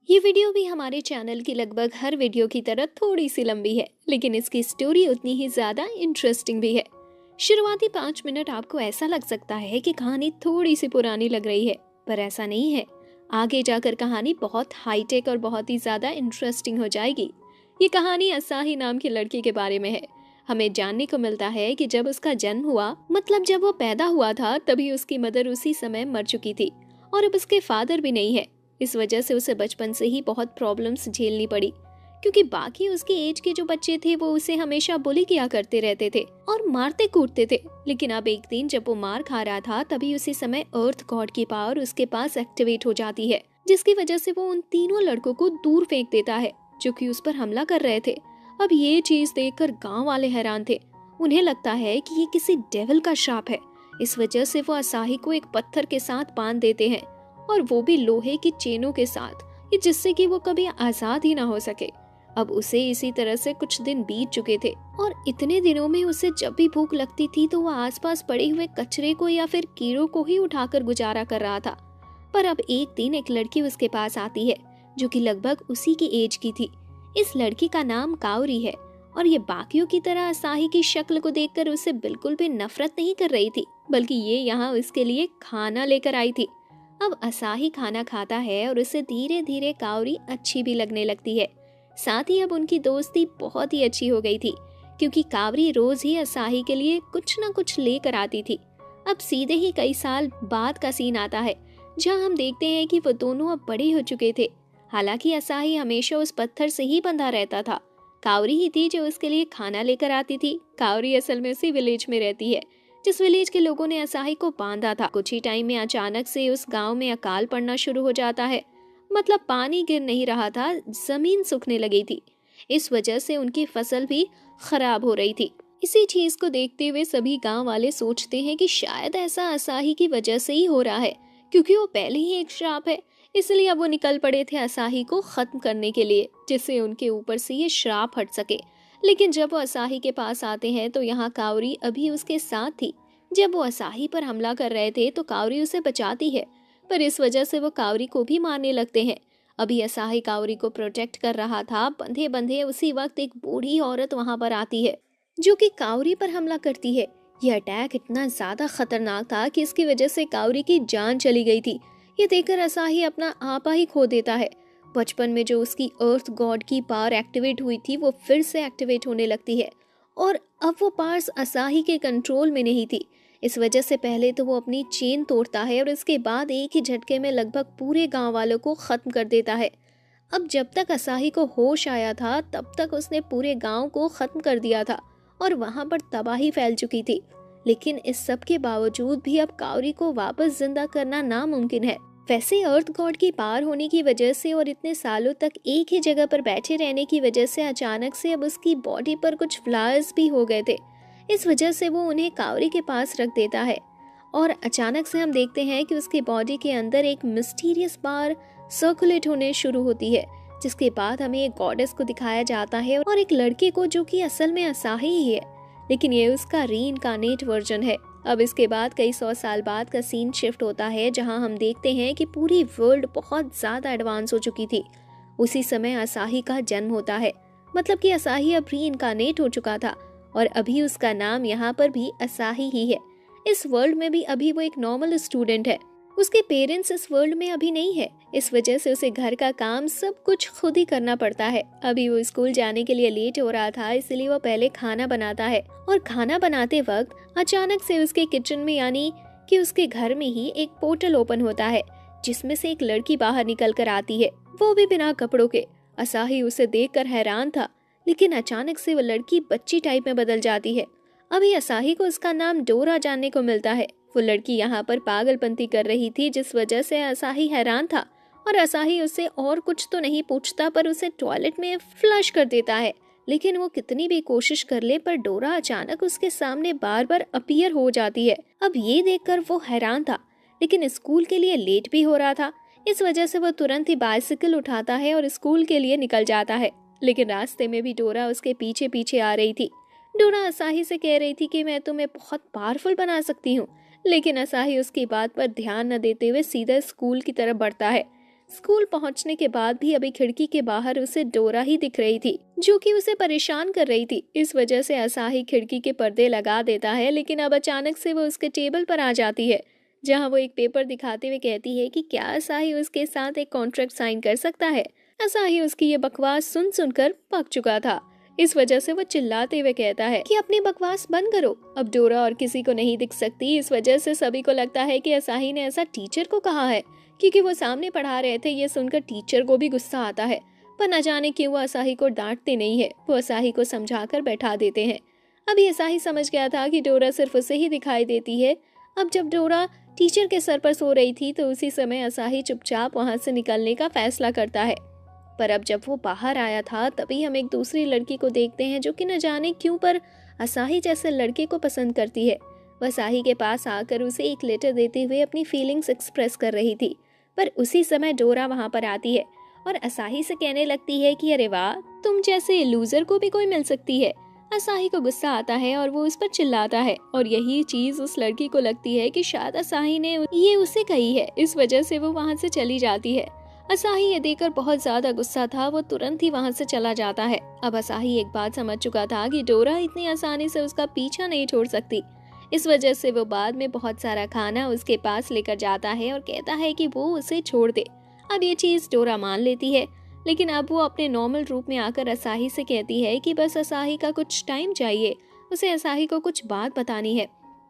ये वीडियो भी हमारे चैनल की लगभग हर वीडियो की तरह थोड़ी सी लंबी है, लेकिन इसकी स्टोरी उतनी ही ज्यादा इंटरेस्टिंग भी है। शुरुआती 5 मिनट आपको ऐसा लग सकता है कि कहानी थोड़ी सी पुरानी लग रही है, पर ऐसा नहीं है। आगे जाकर कहानी बहुत हाईटेक और बहुत ही ज्यादा इंटरेस्टिंग हो जाएगी। ये कहानी असाही नाम की लड़की के बारे में है। हमें जानने को मिलता है कि जब उसका जन्म हुआ, मतलब जब वो पैदा हुआ था, तभी उसकी मदर उसी समय मर चुकी थी और अब उसके फादर भी नहीं है। इस वजह से उसे बचपन से ही बहुत प्रॉब्लम्स झेलनी पड़ी, क्योंकि बाकी उसके एज के जो बच्चे थे वो उसे हमेशा बुली किया करते रहते थे और मारते कूटते थे। लेकिन अब एक दिन जब वो मार खा रहा था, तभी उसी समय अर्थ गॉड की पावर उसके पास एक्टिवेट हो जाती है, जिसकी वजह से वो उन तीनों लड़कों को दूर फेंक देता है जो कि उस पर हमला कर रहे थे। अब ये चीज देखकर गांव वाले हैरान थे। उन्हें लगता है कि ये किसी डेविल का श्राप है। इस वजह से वो असाही को एक पत्थर के साथ बांध देते हैं, और वो भी लोहे की चेनों के साथ, ये जिससे कि वो कभी आजाद ही ना हो सके। अब उसे इसी तरह से कुछ दिन बीत चुके थे और इतने दिनों में उसे जब भी भूख लगती थी तो वो आसपास पड़े हुए कचरे को या फिर कीड़ों को ही उठाकर गुजारा कर रहा था। पर अब एक दिन एक लड़की उसके पास आती है जो कि लगभग उसी की एज की थी। इस लड़की का नाम काउरी है और ये बाकियों की तरह असाही की शक्ल को देखकर उसे बिल्कुल भी नफरत नहीं कर रही थी, बल्कि ये यहाँ उसके लिए खाना लेकर आई थी। अब असाही खाना खाता है और उसे धीरे धीरे काउरी अच्छी भी लगने लगती है। साथ ही अब उनकी दोस्ती बहुत ही अच्छी हो गई थी, क्योंकि कावरी रोज ही असाही के लिए कुछ न कुछ लेकर आती थी। अब सीधे ही कई साल बाद का सीन आता है, जहां हम देखते हैं कि वो दोनों अब बड़े हो चुके थे। हालांकि असाही हमेशा उस पत्थर से ही बंधा रहता था। कावरी ही थी जो उसके लिए खाना लेकर आती थी। कावरी असल में उसी विलेज में रहती है जिस विलेज के लोगों ने असाही को बांधा था। कुछ ही टाइम में अचानक से उस गांव में अकाल पड़ना शुरू हो जाता है। मतलब पानी गिर नहीं रहा था, जमीन सूखने लगी थी। इस वजह से उनकी फसल भी खराब हो रही थी। इसी चीज को देखते हुए सभी गांव वाले सोचते हैं कि शायद ऐसा असाही की वजह से ही हो रहा है, क्योंकि वो पहले ही एक श्राप है। इसलिए अब वो निकल पड़े थे असाही को खत्म करने के लिए, जिससे उनके ऊपर से ये श्राप हट सके। लेकिन जब वो असाही के पास आते हैं तो यहाँ कावरी अभी उसके साथ थी। जब वो असाही पर हमला कर रहे थे तो कावरी उसे बचाती है, पर इस वजह से वो कावरी को भी मारने लगते हैं। अभी असाही कावरी को प्रोटेक्ट कर रहा था, बंधे बंधे उसी वक्त एक बूढ़ी औरत वहां पर आती है जो कि कावरी पर हमला करती है। यह अटैक इतना ज्यादा खतरनाक था कि इसकी वजह से कावरी की जान चली गई थी। ये देखकर असाही अपना आपा ही खो देता है। बचपन में जो उसकी अर्थ गॉड की पावर एक्टिवेट हुई थी वो फिर से एक्टिवेट होने लगती है, और अब वो पावर्स असाही के कंट्रोल में नहीं थी। इस वजह से पहले तो वो अपनी चेन तोड़ता है और इसके बाद एक ही झटके में लगभग पूरे गांव वालों को खत्म कर देता है। अब जब तक असाही को होश आया था तब तक उसने पूरे गांव को खत्म कर दिया था और वहां पर तबाही फैल चुकी थी। लेकिन इस सब के बावजूद भी अब कावरी को वापस जिंदा करना नामुमकिन है। वैसे अर्थ गॉड की पार होने की वजह से और इतने सालों तक एक ही जगह पर बैठे रहने की वजह से अचानक से अब उसकी बॉडी पर कुछ फ्लावर्स भी हो गए थे। इस वजह से वो उन्हें कावरी के पास रख देता है और अचानक से हम देखते हैं कि उसकी बॉडी के अंदर एक मिस्टीरियस पावर सर्कुलेट होने शुरू होती है, जिसके बाद हमें एक गॉडेस को दिखाया जाता है और एक लड़के को जो कि असल में असाही ही है, लेकिन ये उसका रीइंकार्नेट वर्जन है। अब इसके बाद कई 100 साल बाद का सीन शिफ्ट होता है, जहां हम देखते हैं कि पूरी वर्ल्ड बहुत ज्यादा एडवांस हो चुकी थी। उसी समय असाही का जन्म होता है, मतलब कि असाही अब रीइंकार्नेट हो चुका था और अभी उसका नाम यहाँ पर भी असाही ही है। इस वर्ल्ड में भी अभी वो एक नॉर्मल स्टूडेंट है। उसके पेरेंट्स इस वर्ल्ड में अभी नहीं है, इस वजह से उसे घर का काम सब कुछ खुद ही करना पड़ता है। अभी वो स्कूल जाने के लिए लेट हो रहा था, इसलिए वो पहले खाना बनाता है और खाना बनाते वक्त अचानक से उसके किचन में, यानी कि उसके घर में ही एक पोर्टल ओपन होता है, जिसमें से एक लड़की बाहर निकल कर आती है, वो भी बिना कपड़ों के। असाही उसे देखकर हैरान था, लेकिन अचानक से वो लड़की बच्ची टाइप में बदल जाती है। अभी असाही को उसका नाम डोरा जानने को मिलता है। वो लड़की यहाँ पर पागलपंती कर रही थी, जिस वजह से असाही हैरान था और असाही उससे और कुछ तो नहीं पूछता, पर उसे टॉयलेट में फ्लश कर देता है। लेकिन वो कितनी भी कोशिश कर ले, पर डोरा अचानक उसके सामने बार बार अपीयर हो जाती है। अब ये देखकर वो हैरान था, लेकिन स्कूल के लिए लेट भी हो रहा था। इस वजह से वो तुरंत ही बाइसिकल उठाता है और स्कूल के लिए निकल जाता है। लेकिन रास्ते में भी डोरा उसके पीछे पीछे आ रही थी। डोरा असाही से कह रही थी कि मैं तुम्हें बहुत पावरफुल बना सकती हूँ, लेकिन असाही उसकी बात पर ध्यान न देते हुए सीधा स्कूल की तरफ बढ़ता है। स्कूल पहुंचने के बाद भी अभी खिड़की के बाहर उसे डोरा ही दिख रही थी, जो कि उसे परेशान कर रही थी। इस वजह से असाही खिड़की के पर्दे लगा देता है, लेकिन अब अचानक से वो उसके टेबल पर आ जाती है, जहां वो एक पेपर दिखाते हुए कहती है कि क्या असाही उसके साथ एक कॉन्ट्रैक्ट साइन कर सकता है। असाही उसकी ये बकवास सुन सुनकर पक चुका था। इस वजह से वो चिल्लाते हुए कहता है कि अपनी बकवास बंद करो। अब डोरा और किसी को नहीं दिख सकती, इस वजह से सभी को लगता है कि असाही ने ऐसा टीचर को कहा है, क्योंकि वो सामने पढ़ा रहे थे। ये सुनकर टीचर को भी गुस्सा आता है, पर न जाने क्यों वो असाही को डांटते नहीं है, वो असाही को समझाकर बैठा देते हैं। अभी असाही समझ गया था कि डोरा सिर्फ उसे ही दिखाई देती है। अब जब डोरा टीचर के सर पर सो रही थी, तो उसी समय असाही चुपचाप वहां से निकलने का फैसला करता है। पर अब जब वो बाहर आया था, तभी हम एक दूसरी लड़की को देखते हैं, जो कि न जाने क्यों पर असाही जैसे लड़के को पसंद करती है। वह असाही के पास आकर उसे एक लेटर देते हुए अपनी फीलिंग्स एक्सप्रेस कर रही थी। पर उसी समय डोरा वहां पर आती है और असाही से कहने लगती है कि अरे वाह, तुम जैसे लूजर को भी कोई मिल सकती है। असाही को गुस्सा आता है और वो उस पर चिल्लाता है, और यही चीज उस लड़की को लगती है कि शायद असाही ने ये उसे कही है। इस वजह से वो वहां से चली जाती है। असाही ये देखकर बहुत ज्यादा गुस्सा था, वो तुरंत ही वहां से चला जाता है। अब असाही एक बात समझ चुका था कि डोरा इतनी आसानी से उसका पीछा नहीं छोड़ सकती। इस वजह से वो बाद में बहुत सारा खाना उसके पास लेकर जाता है और कहता है कि वो उसे छोड़ दे। अब ये चीज डोरा मान लेती है, लेकिन अब वो अपने नॉर्मल रूप में आकर असाही से कहती है कि बस असाही का कुछ टाइम चाहिए, उसे असाही को कुछ बात बतानी है।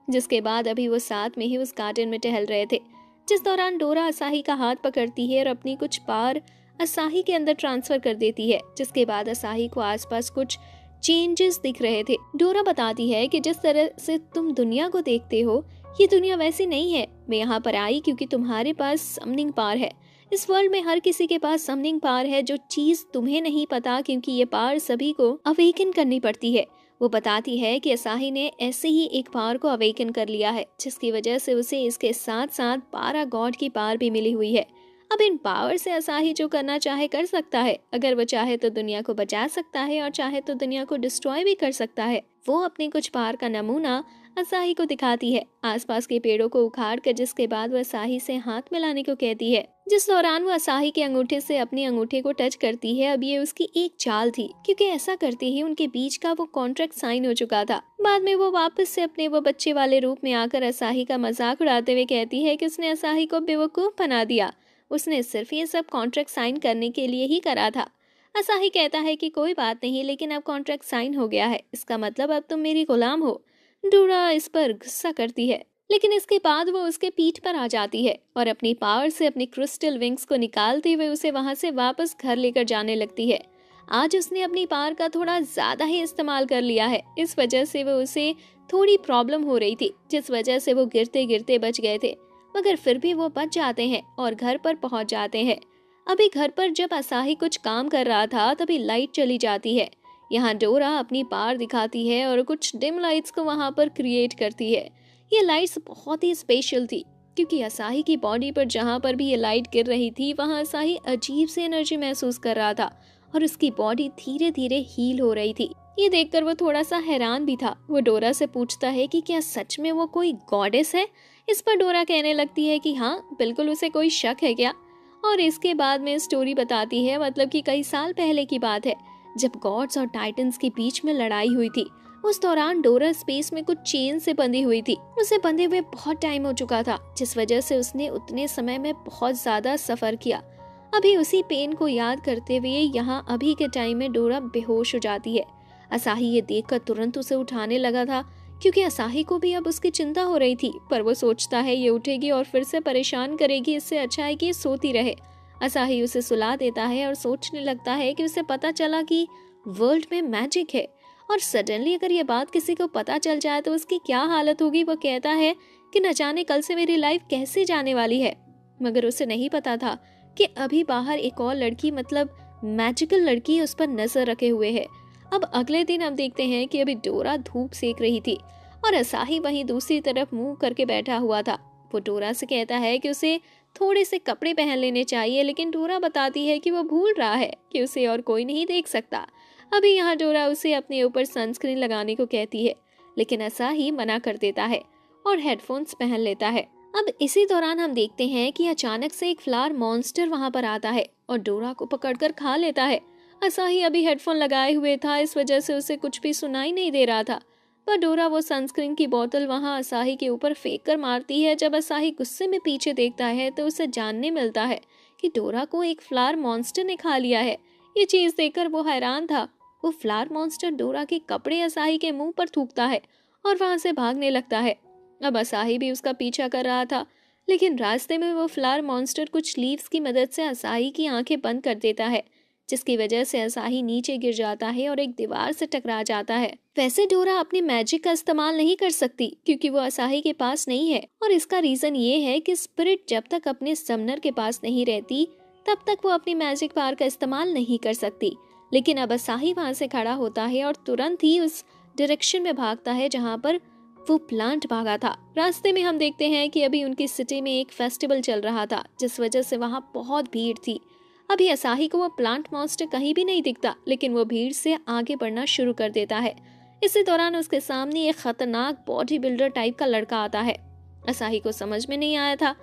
जिसके बाद अभी वो साथ में ही उस गार्डन में टहल रहे थे, जिस दौरान डोरा असाही का हाथ पकड़ती है और अपनी कुछ पार असाही के अंदर ट्रांसफर कर देती है। जिसके बाद असाही को आसपास कुछ चेंजेस दिख रहे थे। डोरा बताती है कि जिस तरह से तुम दुनिया को देखते हो, ये दुनिया वैसी नहीं है। मैं यहाँ पर आई क्योंकि तुम्हारे पास समनिंग पावर है। इस वर्ल्ड में हर किसी के पास समनिंग पावर है, जो चीज तुम्हें नहीं पता, क्योंकि ये पावर सभी को अवेकन करनी पड़ती है। वो बताती है कि असाही ने ऐसे ही एक पावर को अवेकन कर लिया है, जिसकी वजह से उसे इसके साथ साथ पारा गॉड की पावर भी मिली हुई है। अब इन पावर से असाही जो करना चाहे कर सकता है। अगर वो चाहे तो दुनिया को बचा सकता है और चाहे तो दुनिया को डिस्ट्रॉय भी कर सकता है। वो अपनी कुछ पावर का नमूना असाही को दिखाती है, आसपास के पेड़ों को उखाड़ कर, जिसके बाद वह असाही से हाथ मिलाने को कहती है। जिस दौरान वो असाही के अंगूठे से अपने अंगूठे को टच करती है। अब ये उसकी एक चाल थी, क्योंकि ऐसा करते ही उनके बीच का वो कॉन्ट्रैक्ट साइन हो चुका था। बाद में वो वापस से अपने वो बच्चे वाले रूप में आकर असाही का मजाक उड़ाते हुए कहती है कि उसने असाही को बेवकूफ बना दिया, उसने सिर्फ ये सब कॉन्ट्रैक्ट साइन करने के लिए ही करा था। असाही कहता है कि कोई बात नहीं, लेकिन अब कॉन्ट्रैक्ट साइन हो गया है, इसका मतलब अब तुम मेरी गुलाम हो। डोरा इस पर गुस्सा करती है, लेकिन इसके बाद वो उसके पीठ पर आ जाती है और अपनी पावर से अपनी क्रिस्टल विंग्स को निकालते हुए उसे वहां से वापस घर लेकर जाने लगती है। आज उसने अपनी पावर का थोड़ा ज्यादा ही इस्तेमाल कर लिया है। इस वजह से वो उसे थोड़ी प्रॉब्लम हो रही थी, जिस वजह से वो गिरते गिरते बच गए थे, मगर फिर भी वो बच जाते हैं और घर पर पहुंच जाते हैं। अभी घर पर जब असाही कुछ काम कर रहा था, तभी लाइट चली जाती है। यहाँ डोरा अपनी पावर दिखाती है और कुछ डिम लाइट्स को वहां पर क्रिएट करती है। ये लाइट्स बहुत ही स्पेशल थी, क्योंकि असाही की बॉडी पर जहां पर भी ये लाइट गिर रही थी, वहां असाही अजीब से एनर्जी महसूस कर रहा था और उसकी बॉडी धीरे धीरे हील हो रही थी। ये देखकर वो थोड़ा सा हैरान भी था। वो डोरा से पूछता है कि क्या सच में वो कोई गॉडेस है। इस पर डोरा कहने लगती है कि हाँ बिल्कुल, उसे कोई शक है क्या। और इसके बाद में स्टोरी बताती है, मतलब कि कई साल पहले की बात है, जब गॉड्स और टाइटन्स के बीच में लड़ाई हुई थी। उस दौरान डोरा स्पेस में कुछ चेन से बंधी हुई थी। उसे बंधे हुए बहुत टाइम हो चुका था, जिस वजह से उसने उतने समय में बहुत ज्यादा सफर किया। अभी उसी पेन को याद करते हुए यहाँ अभी के टाइम में डोरा बेहोश हो जाती है। असाही ये देखकर तुरंत उसे उठाने लगा था, क्योंकि असाही को भी अब उसकी चिंता हो रही थी। पर वो सोचता है ये उठेगी और फिर से परेशान करेगी, इससे अच्छा है कि ये सोती रहे। असाही उसे सुला देता है और सोचने लगता है कि उसे पता चला कि वर्ल्ड में मैजिक है, और सडनली अगर ये बात किसी को पता चल जाए तो उसकी क्या हालत होगी। वो कहता है कि न जाने कल से मेरी लाइफ कैसे जाने वाली है। मगर उसे नहीं पता था कि अभी बाहर एक और लड़की, मतलब मैजिकल लड़की, उस पर नजर रखे हुए है। अब अगले दिन हम देखते हैं कि अभी डोरा धूप सेक रही थी और असाही वहीं दूसरी तरफ मुंह करके बैठा हुआ था। वो डोरा से कहता है कि उसे थोड़े से कपड़े पहन लेने चाहिए, लेकिन डोरा बताती है कि वो भूल रहा है कि उसे और कोई नहीं देख सकता। अभी यहाँ डोरा उसे अपने ऊपर सनस्क्रीन लगाने को कहती है, लेकिन असाही मना कर देता है और हेडफोन्स पहन लेता है। अब इसी दौरान हम देखते हैं कि अचानक से एक फ्लावर मॉन्स्टर वहां पर आता है और डोरा को पकड़कर खा लेता है। असाही अभी हेडफोन लगाए हुए था, इस वजह से उसे कुछ भी सुनाई नहीं दे रहा था। पर डोरा वो सनस्क्रीन की बोतल वहां असाही के ऊपर फेंक कर मारती है। जब असाही गुस्से में पीछे देखता है तो उसे जानने मिलता है कि डोरा को एक फ्लावर मॉन्स्टर ने खा लिया है। ये चीज देखकर वो हैरान था। वो फ्लावर मॉन्स्टर डोरा के कपड़े असाही के मुंह पर थूकता है और वहां से भागने लगता है। अब असाही भी उसका पीछा कर रहा था, लेकिन रास्ते में वो फ्लावर मॉन्स्टर कुछ लीव्स की मदद से असाही की आंखें बंद कर देता है, जिसकी वजह से असाही नीचे गिर जाता है और एक दीवार से टकरा जाता है। वैसे डोरा अपनी मैजिक का इस्तेमाल नहीं कर सकती क्योंकि वो असाही के पास नहीं है, और इसका रीजन ये है कि स्पिरिट जब तक अपने समनर के पास नहीं रहती तब तक वो अपनी मैजिक पावर का इस्तेमाल नहीं कर सकती। लेकिन अब असाही वहां से खड़ा होता है और तुरंत ही उस डायरेक्शन में भागता है जहां पर वो प्लांट भागा था। रास्ते में हम देखते हैं कि अभी उनकी सिटी में एक फेस्टिवल चल रहा था, जिस वजह से वहां बहुत भीड़ थी। अभी असाही को वो प्लांट मॉन्स्टर कहीं भी नहीं दिखता, लेकिन वो भीड़ से आगे बढ़ना शुरू कर देता है। इसी दौरान उसके सामने एक खतरनाक बॉडी बिल्डर टाइप का लड़का आता है। असाही को समझ में नहीं आया था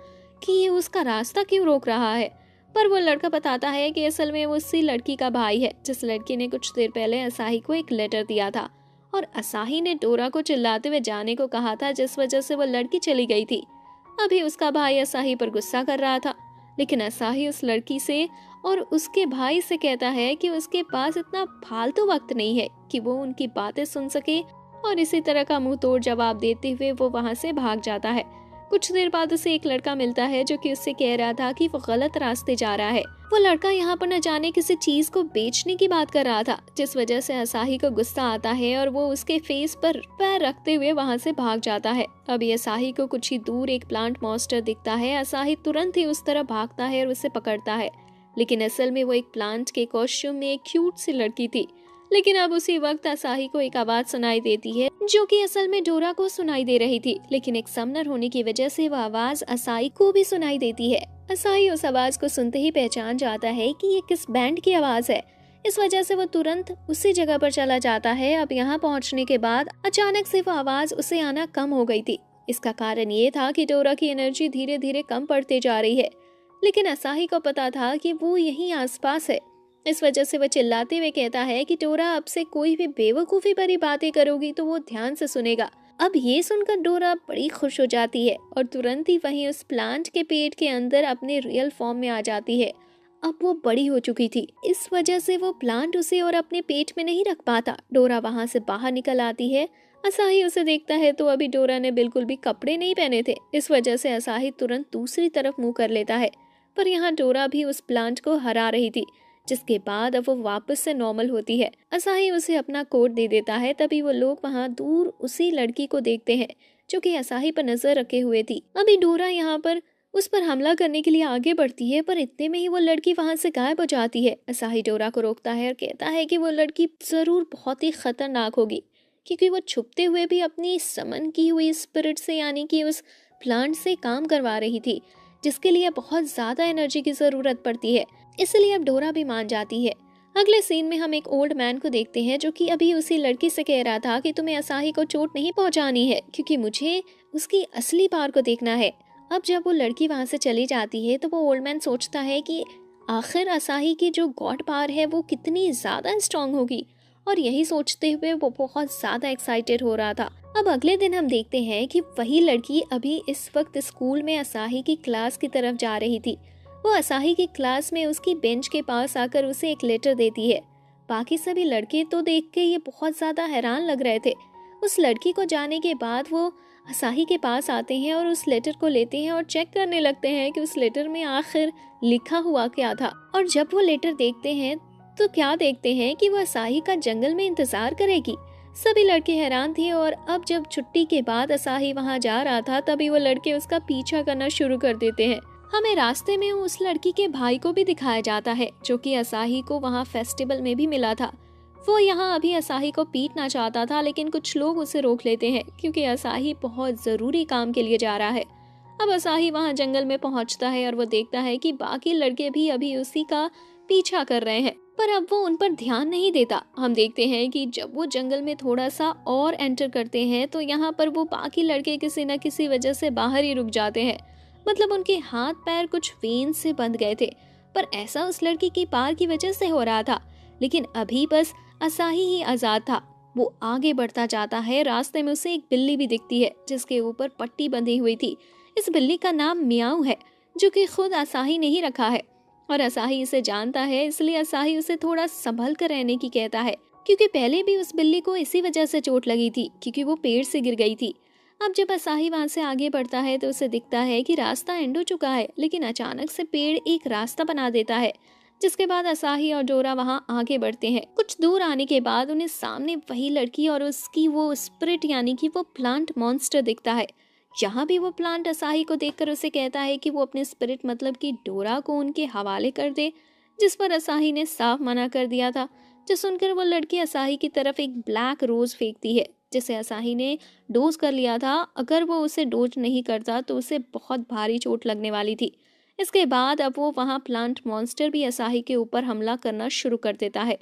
कि ये उसका रास्ता क्यों रोक रहा है, पर वो लड़का बताता है कि असल में वो उसी लड़की का भाई है जिस लड़की ने कुछ देर पहले असाही को एक लेटर दिया था, और असाही ने डोरा को चिल्लाते हुए जाने को कहा था, जिस वजह से वो लड़की चली गई थी। अभी उसका भाई असाही पर गुस्सा कर रहा था, लेकिन असाही उस लड़की से और उसके भाई से कहता है कि उसके पास इतना फालतू वक्त नहीं है कि वो उनकी बातें सुन सके, और इसी तरह का मुंह तोड़ जवाब देते हुए वो वहां से भाग जाता है। कुछ देर बाद उसे एक लड़का मिलता है जो कि उससे कह रहा था कि वो गलत रास्ते जा रहा है। वो लड़का यहाँ पर न जाने किसी चीज को बेचने की बात कर रहा था, जिस वजह से असाही को गुस्सा आता है और वो उसके फेस पर पैर रखते हुए वहां से भाग जाता है। अभी असाही को कुछ ही दूर एक प्लांट मॉन्स्टर दिखता है। असाही तुरंत ही उस तरफ भागता है और उसे पकड़ता है, लेकिन असल में वो एक प्लांट के कॉस्ट्यूम में एक क्यूट सी लड़की थी। लेकिन अब उसी वक्त असाही को एक आवाज सुनाई देती है जो कि असल में डोरा को सुनाई दे रही थी, लेकिन एक समनर होने की वजह से वो आवाज असाही को भी सुनाई देती है। असाही उस आवाज को सुनते ही पहचान जाता है कि ये किस बैंड की आवाज है। इस वजह से वो तुरंत उसी जगह पर चला जाता है। अब यहाँ पहुँचने के बाद अचानक से वो आवाज उसे आना कम हो गई थी। इसका कारण ये था कि डोरा की एनर्जी धीरे धीरे कम पड़ते जा रही है, लेकिन असाही को पता था कि वो यहीं आसपास है। इस वजह से वह चिल्लाते हुए कहता है कि डोरा, अब से कोई भी बेवकूफी भरी बातें करोगी तो वो ध्यान से सुनेगा। अब ये सुनकर डोरा बड़ी खुश हो जाती है और तुरंत ही वहीं उस प्लांट के पेट के अंदर अपने रियल फॉर्म में आ जाती है। अब वो बड़ी हो चुकी थी, इस वजह से वो प्लांट उसे और अपने पेट में नहीं रख पाता। डोरा वहां से बाहर निकल आती है। असाही उसे देखता है तो अभी डोरा ने बिल्कुल भी कपड़े नहीं पहने थे, इस वजह से असाही तुरंत दूसरी तरफ मुंह कर लेता है। पर यहाँ डोरा भी उस प्लांट को हरा रही थी, जिसके बाद अब वो वापस से नॉर्मल होती है। असाही उसे अपना कोट दे देता है। तभी वो लोग वहाँ दूर उसी लड़की को देखते हैं जो कि असाही पर नजर रखे हुए थी। अभी डोरा यहाँ पर उस पर हमला करने के लिए आगे बढ़ती है, पर इतने में ही वो लड़की वहां से गायब हो जाती है। असाही डोरा को रोकता है और कहता है कि वो लड़की जरूर बहुत ही खतरनाक होगी, क्योंकि वो छुपते हुए भी अपनी समन की हुई स्पिरिट से यानी कि उस प्लांट से काम करवा रही थी, जिसके लिए बहुत ज्यादा एनर्जी की जरूरत पड़ती है। इसलिए अब डोरा भी मान जाती है। अगले सीन में हम एक ओल्ड मैन को देखते हैं जो कि अभी उसी लड़की से कह रहा था कि तुम्हें असाही को चोट नहीं पहुंचानी है, क्योंकि मुझे उसकी असली पावर को देखना है। अब जब वो लड़की वहां से चली जाती है तो वो ओल्ड मैन सोचता है कि आखिर असाही की जो गॉड पावर है वो कितनी ज्यादा स्ट्रांग होगी, और यही सोचते हुए वो बहुत ज्यादा एक्साइटेड हो रहा था। अब अगले दिन हम देखते हैं कि वही लड़की अभी इस वक्त स्कूल में असाही की क्लास की तरफ जा रही थी। वो असाही की क्लास में उसकी बेंच के पास आकर उसे एक लेटर देती है। बाकी सभी लड़के तो देख के ये बहुत ज्यादा हैरान लग रहे थे। उस लड़की को जाने के बाद वो असाही के पास आते हैं और उस लेटर को लेते हैं और चेक करने लगते हैं कि उस लेटर में आखिर लिखा हुआ क्या था। और जब वो लेटर देखते हैं तो क्या देखते हैं कि वो असाही का जंगल में इंतजार करेगी। सभी लड़के हैरान थे, और अब जब छुट्टी के बाद असाही वहां जा रहा था तभी वो लड़के उसका पीछा करना शुरू कर देते हैं। हमें रास्ते में उस लड़की के भाई को भी दिखाया जाता है जो कि असाही को वहाँ फेस्टिवल में भी मिला था। वो यहाँ अभी असाही को पीटना चाहता था, लेकिन कुछ लोग उसे रोक लेते हैं क्योंकि असाही बहुत जरूरी काम के लिए जा रहा है। अब असाही वहाँ जंगल में पहुँचता है और वो देखता है कि बाकी लड़के भी अभी उसी का पीछा कर रहे हैं, पर अब वो उन पर ध्यान नहीं देता। हम देखते हैं कि जब वो जंगल में थोड़ा सा और एंटर करते हैं तो यहाँ पर वो बाकी लड़के किसी न किसी वजह से बाहर ही रुक जाते हैं। मतलब उनके हाथ पैर कुछ वेन से बंध गए थे, पर ऐसा उस लड़की की पार की वजह से हो रहा था। लेकिन अभी बस असाही ही आजाद था। वो आगे बढ़ता जाता है। रास्ते में उसे एक बिल्ली भी दिखती है जिसके ऊपर पट्टी बंधी हुई थी। इस बिल्ली का नाम मियाऊ है, जो कि खुद असाही ने ही रखा है, और असाही इसे जानता है, इसलिए असाही उसे थोड़ा संभल कर रहने की कहता है, क्योंकि पहले भी उस बिल्ली को इसी वजह से चोट लगी थी, क्योंकि वो पेड़ से गिर गई थी। अब जब असाही वहां से आगे बढ़ता है तो उसे दिखता है कि रास्ता एंड हो चुका है, लेकिन अचानक से पेड़ एक रास्ता बना देता है, जिसके बाद असाही और डोरा वहां आगे बढ़ते हैं। कुछ दूर आने के बाद उन्हें सामने वही लड़की और उसकी वो स्पिरिट यानी कि वो प्लांट मॉन्स्टर दिखता है। यहाँ भी वो प्लांट असाही को देखकर उसे कहता है कि वो अपने स्पिरिट मतलब कि डोरा को उनके हवाले कर दे, जिस पर असाही ने साफ मना कर दिया था। जो सुनकर वो लड़की असाही की तरफ एक ब्लैक रोज फेंकती है, जिसे असाही ने डोज कर लिया था। अगर वो उसे डोज नहीं करता तो उसे बहुत भारी चोट लगने वाली थी। इसके बाद अब वो वहाँ प्लांट मॉन्स्टर भी असाही के ऊपर हमला करना शुरू कर देता है।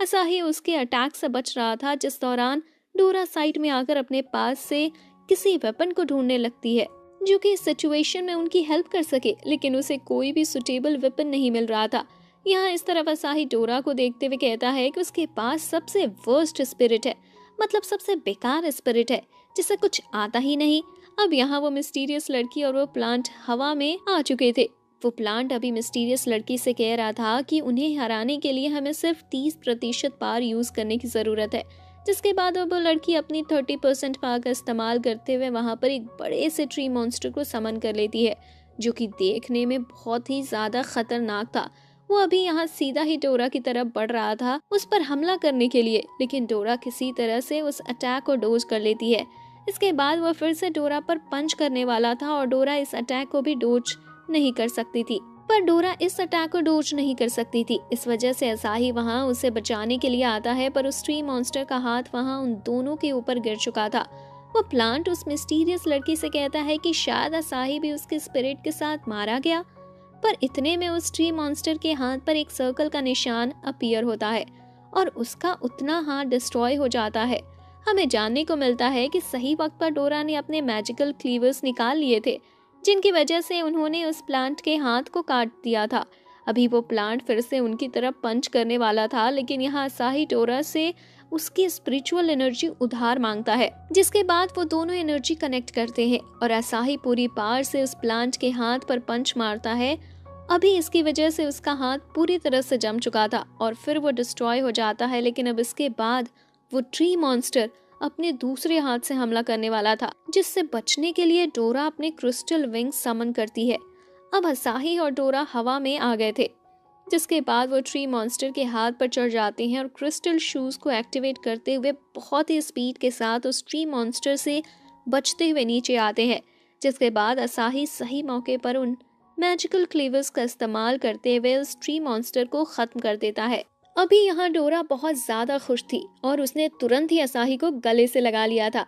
असाही उसके अटैक से बच रहा था, जिस दौरान डोरा साइड में आकर अपने पास से किसी वेपन को ढूंढने लगती है जो कि इस सिचुएशन में उनकी हेल्प कर सके, लेकिन उसे कोई भी सुटेबल वेपन नहीं मिल रहा था। यहाँ इस तरफ असाही डोरा को देखते हुए कहता है कि उसके पास सबसे वर्स्ट स्पिरिट है, मतलब सबसे बेकार स्पिरिट है, जिसे कुछ आता ही नहीं। अब यहाँ वो मिस्टीरियस लड़की और वो प्लांट हवा में आ चुके थे। वो प्लांट अभी मिस्टीरियस लड़की से कह रहा था कि उन्हें हराने के लिए हमें सिर्फ 30% पावर यूज करने की जरूरत है, जिसके बाद वो लड़की अपनी 30% पावर का इस्तेमाल करते हुए वहां पर एक बड़े से ट्री मॉन्स्टर को समन कर लेती है, जो कि देखने में बहुत ही ज्यादा खतरनाक था। वो अभी यहाँ सीधा ही डोरा की तरफ बढ़ रहा था उस पर हमला करने के लिए, लेकिन डोरा किसी तरह से उस अटैक को डोज कर लेती है। इसके बाद वो फिर से डोरा पर पंच करने वाला था और डोरा इस अटैक को भी डोज नहीं कर सकती थी, पर डोरा इस अटैक को डोज नहीं कर सकती थी। इस वजह से असाही वहां उसे बचाने के लिए आता है, पर उस ट्री मॉन्स्टर का हाथ वहां उन दोनों के ऊपर गिर चुका था। वो प्लांट उस मिस्टीरियस लड़की से कहता है कि शायद असाही भी उसके स्पिरिट के साथ मारा गया, पर इतने में उस ट्री मॉन्स्टर के हाथ पर एक सर्कल का निशान अपीयर होता है और उसका उतना हाथ डिस्ट्रॉय हो जाता है। हमें जानने को मिलता है कि सही वक्त पर डोरा ने अपने मैजिकल क्लीवर्स निकाल लिए थे, जिनकी वजह से उन्होंने उस प्लांट के हाथ को काट दिया था। अभी वो प्लांट फिर से उनकी तरफ पंच करने वाला था, लेकिन यहाँ असाही डोरा से उसकी स्पिरिचुअल एनर्जी उधार मांगता है, जिसके बाद वो दोनों एनर्जी कनेक्ट करते हैं और असाही पूरी पावर से उस प्लांट के हाथ पर पंच मारता है। अभी इसकी वजह से उसका हाथ पूरी तरह से जम चुका था और फिर वो डिस्ट्रॉय हो जाता है, लेकिन अब इसके बाद वो ट्री मॉन्स्टर अपने दूसरे हाथ से हमला करने वाला था, जिससे बचने के लिए डोरा अपने क्रिस्टल विंग्स समन करती है। अब असाही और डोरा हवा में आ गए थे, जिसके बाद वो ट्री मॉन्स्टर के हाथ पर चढ़ जाते हैं और क्रिस्टल शूज को एक्टिवेट करते हुए बहुत ही स्पीड के साथ उस ट्री मॉन्स्टर से बचते हुए नीचे आते हैं। जिसके बाद असाही सही मौके पर उन मैजिकल क्लीवर्स का इस्तेमाल करते हुए उस ट्री मॉन्स्टर को खत्म कर देता है। अभी यहाँ डोरा बहुत ज्यादा खुश थी और उसने तुरंत ही असाही को गले से लगा लिया था,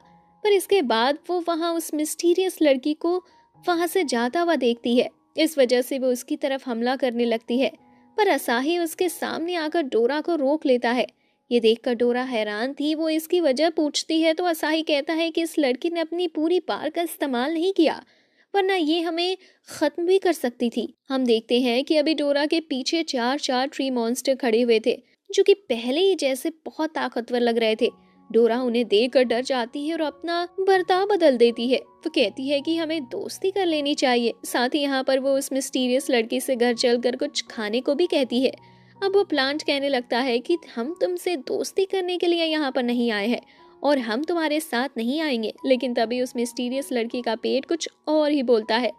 पर इसके बाद वो वहाँ उस मिस्टीरियस लड़की को वहां से जाता हुआ देखती है। इस वजह से वो उसकी तरफ हमला करने लगती है, पर असाही उसके सामने आकर डोरा को रोक लेता है। ये देखकर डोरा हैरान थी। वो इसकी वजह पूछती है तो असाही कहता है कि इस लड़की ने अपनी पूरी पावर का इस्तेमाल नहीं किया, वरना ये हमें खत्म भी कर सकती थी। हम देखते हैं कि अभी डोरा के पीछे 4 ट्री मॉन्स्टर खड़े हुए थे, जो कि पहले ही जैसे बहुत ताकतवर लग रहे थे। डोरा उन्हें देखकर डर जाती है और अपना बर्ताव बदल देती है। वो कहती है कि हमें दोस्ती कर लेनी चाहिए। साथ ही यहाँ पर वो उस मिस्टीरियस लड़की से घर चलकर कुछ खाने को भी कहती है। अब वो प्लांट कहने लगता है कि हम तुमसे दोस्ती करने के लिए यहाँ पर नहीं आए हैं और हम तुम्हारे साथ नहीं आएंगे, लेकिन तभी उस मिस्टीरियस लड़की का पेट कुछ और ही बोलता है,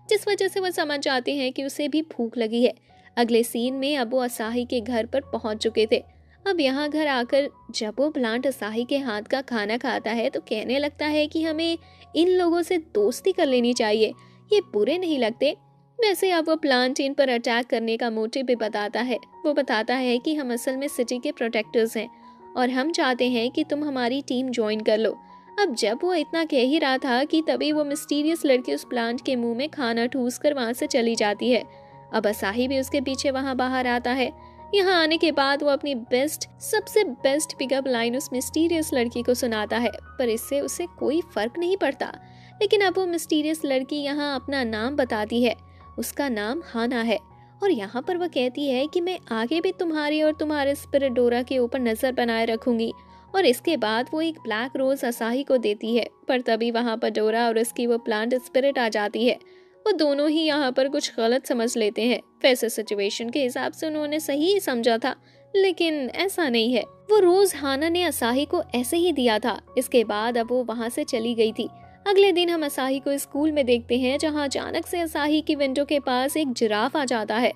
जिस वजह से वो समझ जाते हैं कि उसे भी भूख लगी है। अगले सीन में अब वो असाही के घर पर पहुंच चुके थे। अब यहाँ घर आकर जब वो प्लांट असाही के हाथ का खाना खाता है तो कहने लगता है कि हमें इन लोगों से दोस्ती कर लेनी चाहिए, ये बुरे नहीं लगते। वैसे अब वो प्लांट इन पर अटैक करने का मोटिव भी बताता है। वो बताता है कि हम असल में सिटी के प्रोटेक्टर्स हैं और हम चाहते हैं कि तुम हमारी टीम ज्वाइन कर लो। अब जब वो इतना कह ही रहा था कि तभी वो मिस्टीरियस लड़की उस प्लांट के मुंह में खाना ठूस कर वहां से चली जाती है। अब असाही भी उसके पीछे वहां बाहर आता है। यहाँ आने के बाद वो अपनी सबसे बेस्ट पिकअप लाइन उस मिस्टीरियस लड़की को सुनाता है, पर इससे उसे कोई फर्क नहीं पड़ता। लेकिन अब वो मिस्टीरियस लड़की यहाँ अपना नाम बताती है। उसका नाम हाना है और यहाँ पर वह कहती है कि मैं आगे भी तुम्हारी और तुम्हारे स्पिरिट डोरा के ऊपर नजर बनाए रखूंगी। और इसके बाद वो एक ब्लैक रोज असाही को देती है, पर तभी वहाँ पर डोरा और उसकी वो प्लांट स्पिरिट आ जाती है। वो दोनों ही यहाँ पर कुछ गलत समझ लेते हैं। वैसे सिचुएशन के हिसाब से उन्होंने सही ही समझा था, लेकिन ऐसा नहीं है। वो रोज हाना ने असाही को ऐसे ही दिया था। इसके बाद अब वो वहाँ से चली गई थी। अगले दिन हम असाही को स्कूल में देखते हैं, जहाँ अचानक से असाही की विंडो के पास एक जिराफ आ जाता है।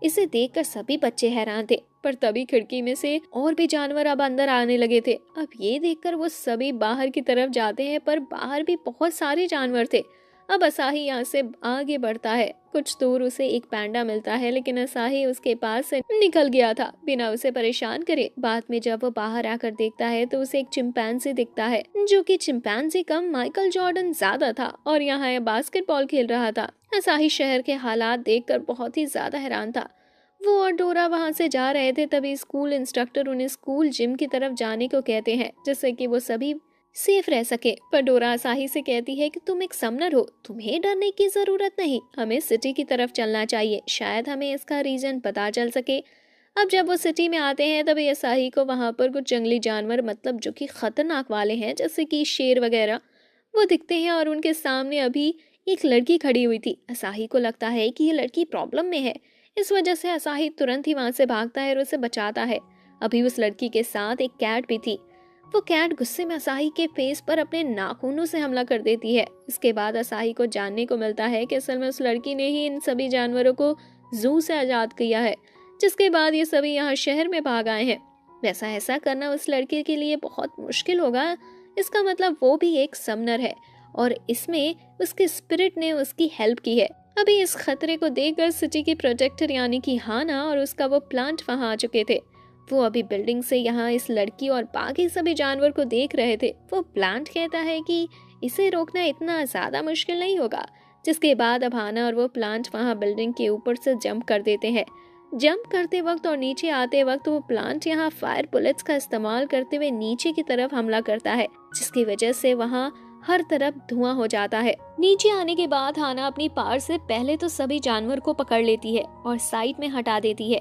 इसे देखकर सभी बच्चे हैरान थे, पर तभी खिड़की में से और भी जानवर अब अंदर आने लगे थे। अब ये देखकर वो सभी बाहर की तरफ जाते हैं, पर बाहर भी बहुत सारे जानवर थे। अब असाही यहाँ से आगे बढ़ता है। कुछ दूर उसे एक पैंडा मिलता है, लेकिन असाही उसके पास से निकल गया था बिना उसे परेशान करे। बाद में जब वो बाहर आकर देखता है तो उसे एक चिंपैंजी दिखता है, जो कि चिंपैंजी कम माइकल जॉर्डन ज्यादा था और यहाँ बास्केटबॉल खेल रहा था। असाही शहर के हालात देखकर बहुत ही ज्यादा हैरान था। वो और डोरा वहाँ से जा रहे थे, तभी स्कूल इंस्ट्रक्टर उन्हें स्कूल जिम की तरफ जाने को कहते हैं, जिससे कि वो सभी सेफ रह सके। पर डोरा असाही से कहती है कि तुम एक समनर हो, तुम्हें डरने की जरूरत नहीं, हमें सिटी की तरफ चलना चाहिए, शायद हमें इसका रीजन पता चल सके। अब जब वो सिटी में आते हैं तभी असाही को वहां पर कुछ जंगली जानवर, मतलब जो कि खतरनाक वाले हैं, जैसे कि शेर वगैरह, वो दिखते हैं और उनके सामने अभी एक लड़की खड़ी हुई थी। असाही को लगता है कि ये लड़की प्रॉब्लम में है। इस वजह से असाही तुरंत ही वहां से भागता है और उसे बचाता है। अभी उस लड़की के साथ एक कैट भी थी। वो कैट गुस्से में असाही के फेस पर अपने नाखूनों से हमला कर देती है। इसके बाद असाही को जानने को मिलता है कि असल में उस लड़की ने ही इन सभी जानवरों को जू से आजाद किया है, जिसके बाद ये सभी यहाँ शहर में भाग आए हैं। वैसा ऐसा करना उस लड़के के लिए बहुत मुश्किल होगा। इसका मतलब वो भी एक समनर है और इसमें उसके स्पिरिट ने उसकी हेल्प की है। अभी इस खतरे को देखकर सिटी की प्रोटेक्टर यानी कि हाना और उसका वो प्लांट वहां आ चुके थे। वो अभी बिल्डिंग से यहाँ इस लड़की और बाकी सभी जानवर को देख रहे थे। वो प्लांट कहता है कि इसे रोकना इतना ज्यादा मुश्किल नहीं होगा, जिसके बाद अब हाना और वो प्लांट वहाँ बिल्डिंग के ऊपर से जंप कर देते हैं। जंप करते वक्त और नीचे आते वक्त वो प्लांट यहाँ फायर बुलेट्स का इस्तेमाल करते हुए नीचे की तरफ हमला करता है, जिसकी वजह से वहाँ हर तरफ धुआं हो जाता है। नीचे आने के बाद हाना अपनी पार से पहले तो सभी जानवर को पकड़ लेती है और साइड में हटा देती है,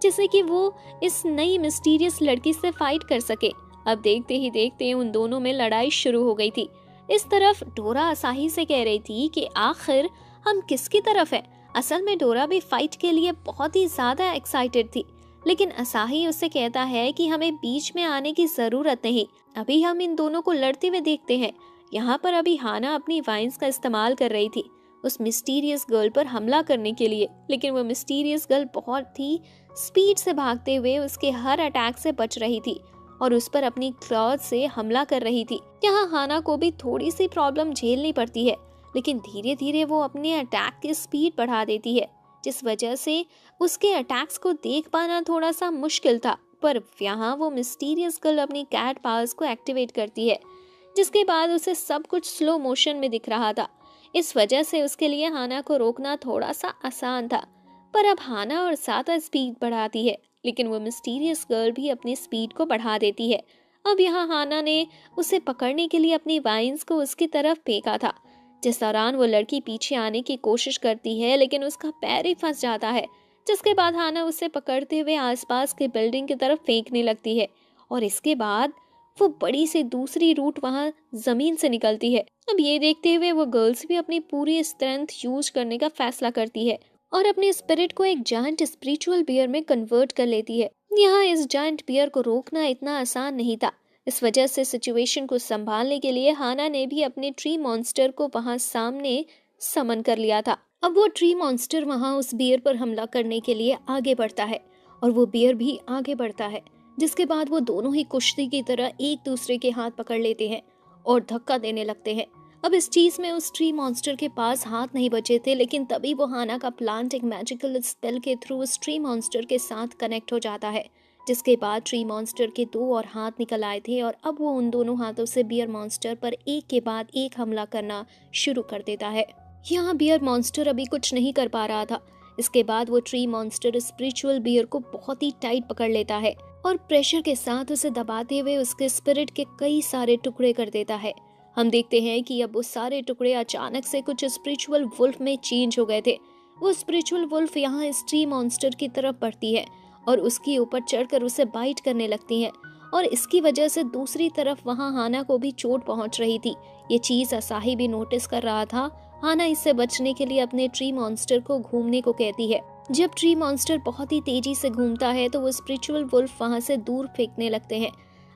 जिससे कि वो इस नई मिस्टीरियस लड़की से फाइट कर सके। अब देखते ही देखते उन दोनों में लड़ाई शुरू हो गई थी। इस तरफ डोरा असाही से कह रही थी कि आखिर हम किसकी तरफ है। असल में डोरा भी फाइट के लिए बहुत ही ज्यादा एक्साइटेड थी, लेकिन असाही उससे कहता है कि हमें बीच में आने की जरूरत नहीं, अभी हम इन दोनों को लड़ते हुए देखते हैं। यहाँ पर अभी हाना अपनी वाइन्स का इस्तेमाल कर रही थी उस मिस्टीरियस गर्ल पर हमला करने के लिए, लेकिन वो मिस्टीरियस गर्ल बहुत ही स्पीड से भागते हुए उसके हर अटैक से बच रही थी और उस पर अपनी क्लॉज से हमला कर रही थी। यहाँ हाना को भी थोड़ी सी प्रॉब्लम झेलनी पड़ती है, लेकिन धीरे धीरे वो अपने अटैक की स्पीड बढ़ा देती है, जिस वजह से उसके अटैक्स को देख पाना थोड़ा सा मुश्किल था। पर यहाँ वो मिस्टीरियस गर्ल अपनी कैट पावर्स को एक्टिवेट करती है, जिसके बाद उसे सब कुछ स्लो मोशन में दिख रहा था। इस वजह से उसके लिए हाना को रोकना थोड़ा सा आसान था। पर अब हाना और ज्यादा स्पीड बढ़ाती है, लेकिन वो मिस्टीरियस गर्ल भी अपनी स्पीड को बढ़ा देती है। अब यहाँ हाना ने उसे पकड़ने के लिए अपनी वाइन्स को उसकी तरफ फेंका था। जिस दौरान वो लड़की पीछे आने की कोशिश करती है, लेकिन उसका पैर ही फंस जाता है, जिसके बाद हाना उसे पकड़ते हुए आसपास के बिल्डिंग की तरफ फेंकने लगती है और इसके बाद वो बड़ी से दूसरी रूट वहां जमीन से निकलती है। अब ये देखते हुए वो गर्ल्स भी अपनी पूरी स्ट्रेंथ यूज करने का फैसला करती है और अपने स्पिरिट को एक जायंट स्पिरिचुअल बियर में कन्वर्ट कर लेती है। यहाँ इस जायंट बियर को रोकना इतना आसान नहीं था। इस वजह से सिचुएशन को संभालने के लिए हाना ने भी अपने ट्री मॉन्स्टर को वहां सामने समन कर लिया था। अब वो ट्री मॉन्स्टर वहां उस बियर पर हमला करने के लिए आगे बढ़ता है और वो बियर भी आगे बढ़ता है, जिसके बाद वो दोनों ही कुश्ती की तरह एक दूसरे के हाथ पकड़ लेते हैं और धक्का देने लगते हैं। अब इस चीज में उस ट्री मॉन्स्टर के पास हाथ नहीं बचे थे, लेकिन तभी वो हाना का प्लांट एक मैजिकल स्पेल के थ्रू उस ट्री मॉन्स्टर के साथ कनेक्ट हो जाता है, जिसके बाद ट्री मॉन्स्टर के 2 और हाथ निकल आए थे और अब वो उन दोनों हाथों से बियर मॉन्स्टर पर एक के बाद एक हमला करना शुरू कर देता है। यहाँ बियर मॉन्स्टर अभी कुछ नहीं कर पा रहा था। इसके बाद वो ट्री मॉन्स्टर स्पिरिचुअल बियर को बहुत ही टाइट पकड़ लेता है और प्रेशर के साथ उसे दबाते हुए उसके स्पिरिट के कई सारे टुकड़े कर देता है। हम देखते हैं कि अब वो सारे टुकड़े अचानक से कुछ स्पिरिचुअल वुल्फ में चेंज हो गए थे। वो स्पिरिचुअल वुल्फ यहाँ इस ट्री मॉन्स्टर की तरफ बढ़ती है और उसके ऊपर चढ़कर उसे बाइट करने लगती है और इसकी वजह से दूसरी तरफ वहाँ हाना को भी चोट पहुंच रही थी। ये चीज असाही भी नोटिस कर रहा था। हाना इससे बचने के लिए अपने ट्री मॉन्स्टर को घूमने को कहती है। जब ट्री मॉन्स्टर बहुत ही तेजी से घूमता है तो वो स्पिरिचुअल वुल्फ वहां से दूर फेंकने लगते हैं।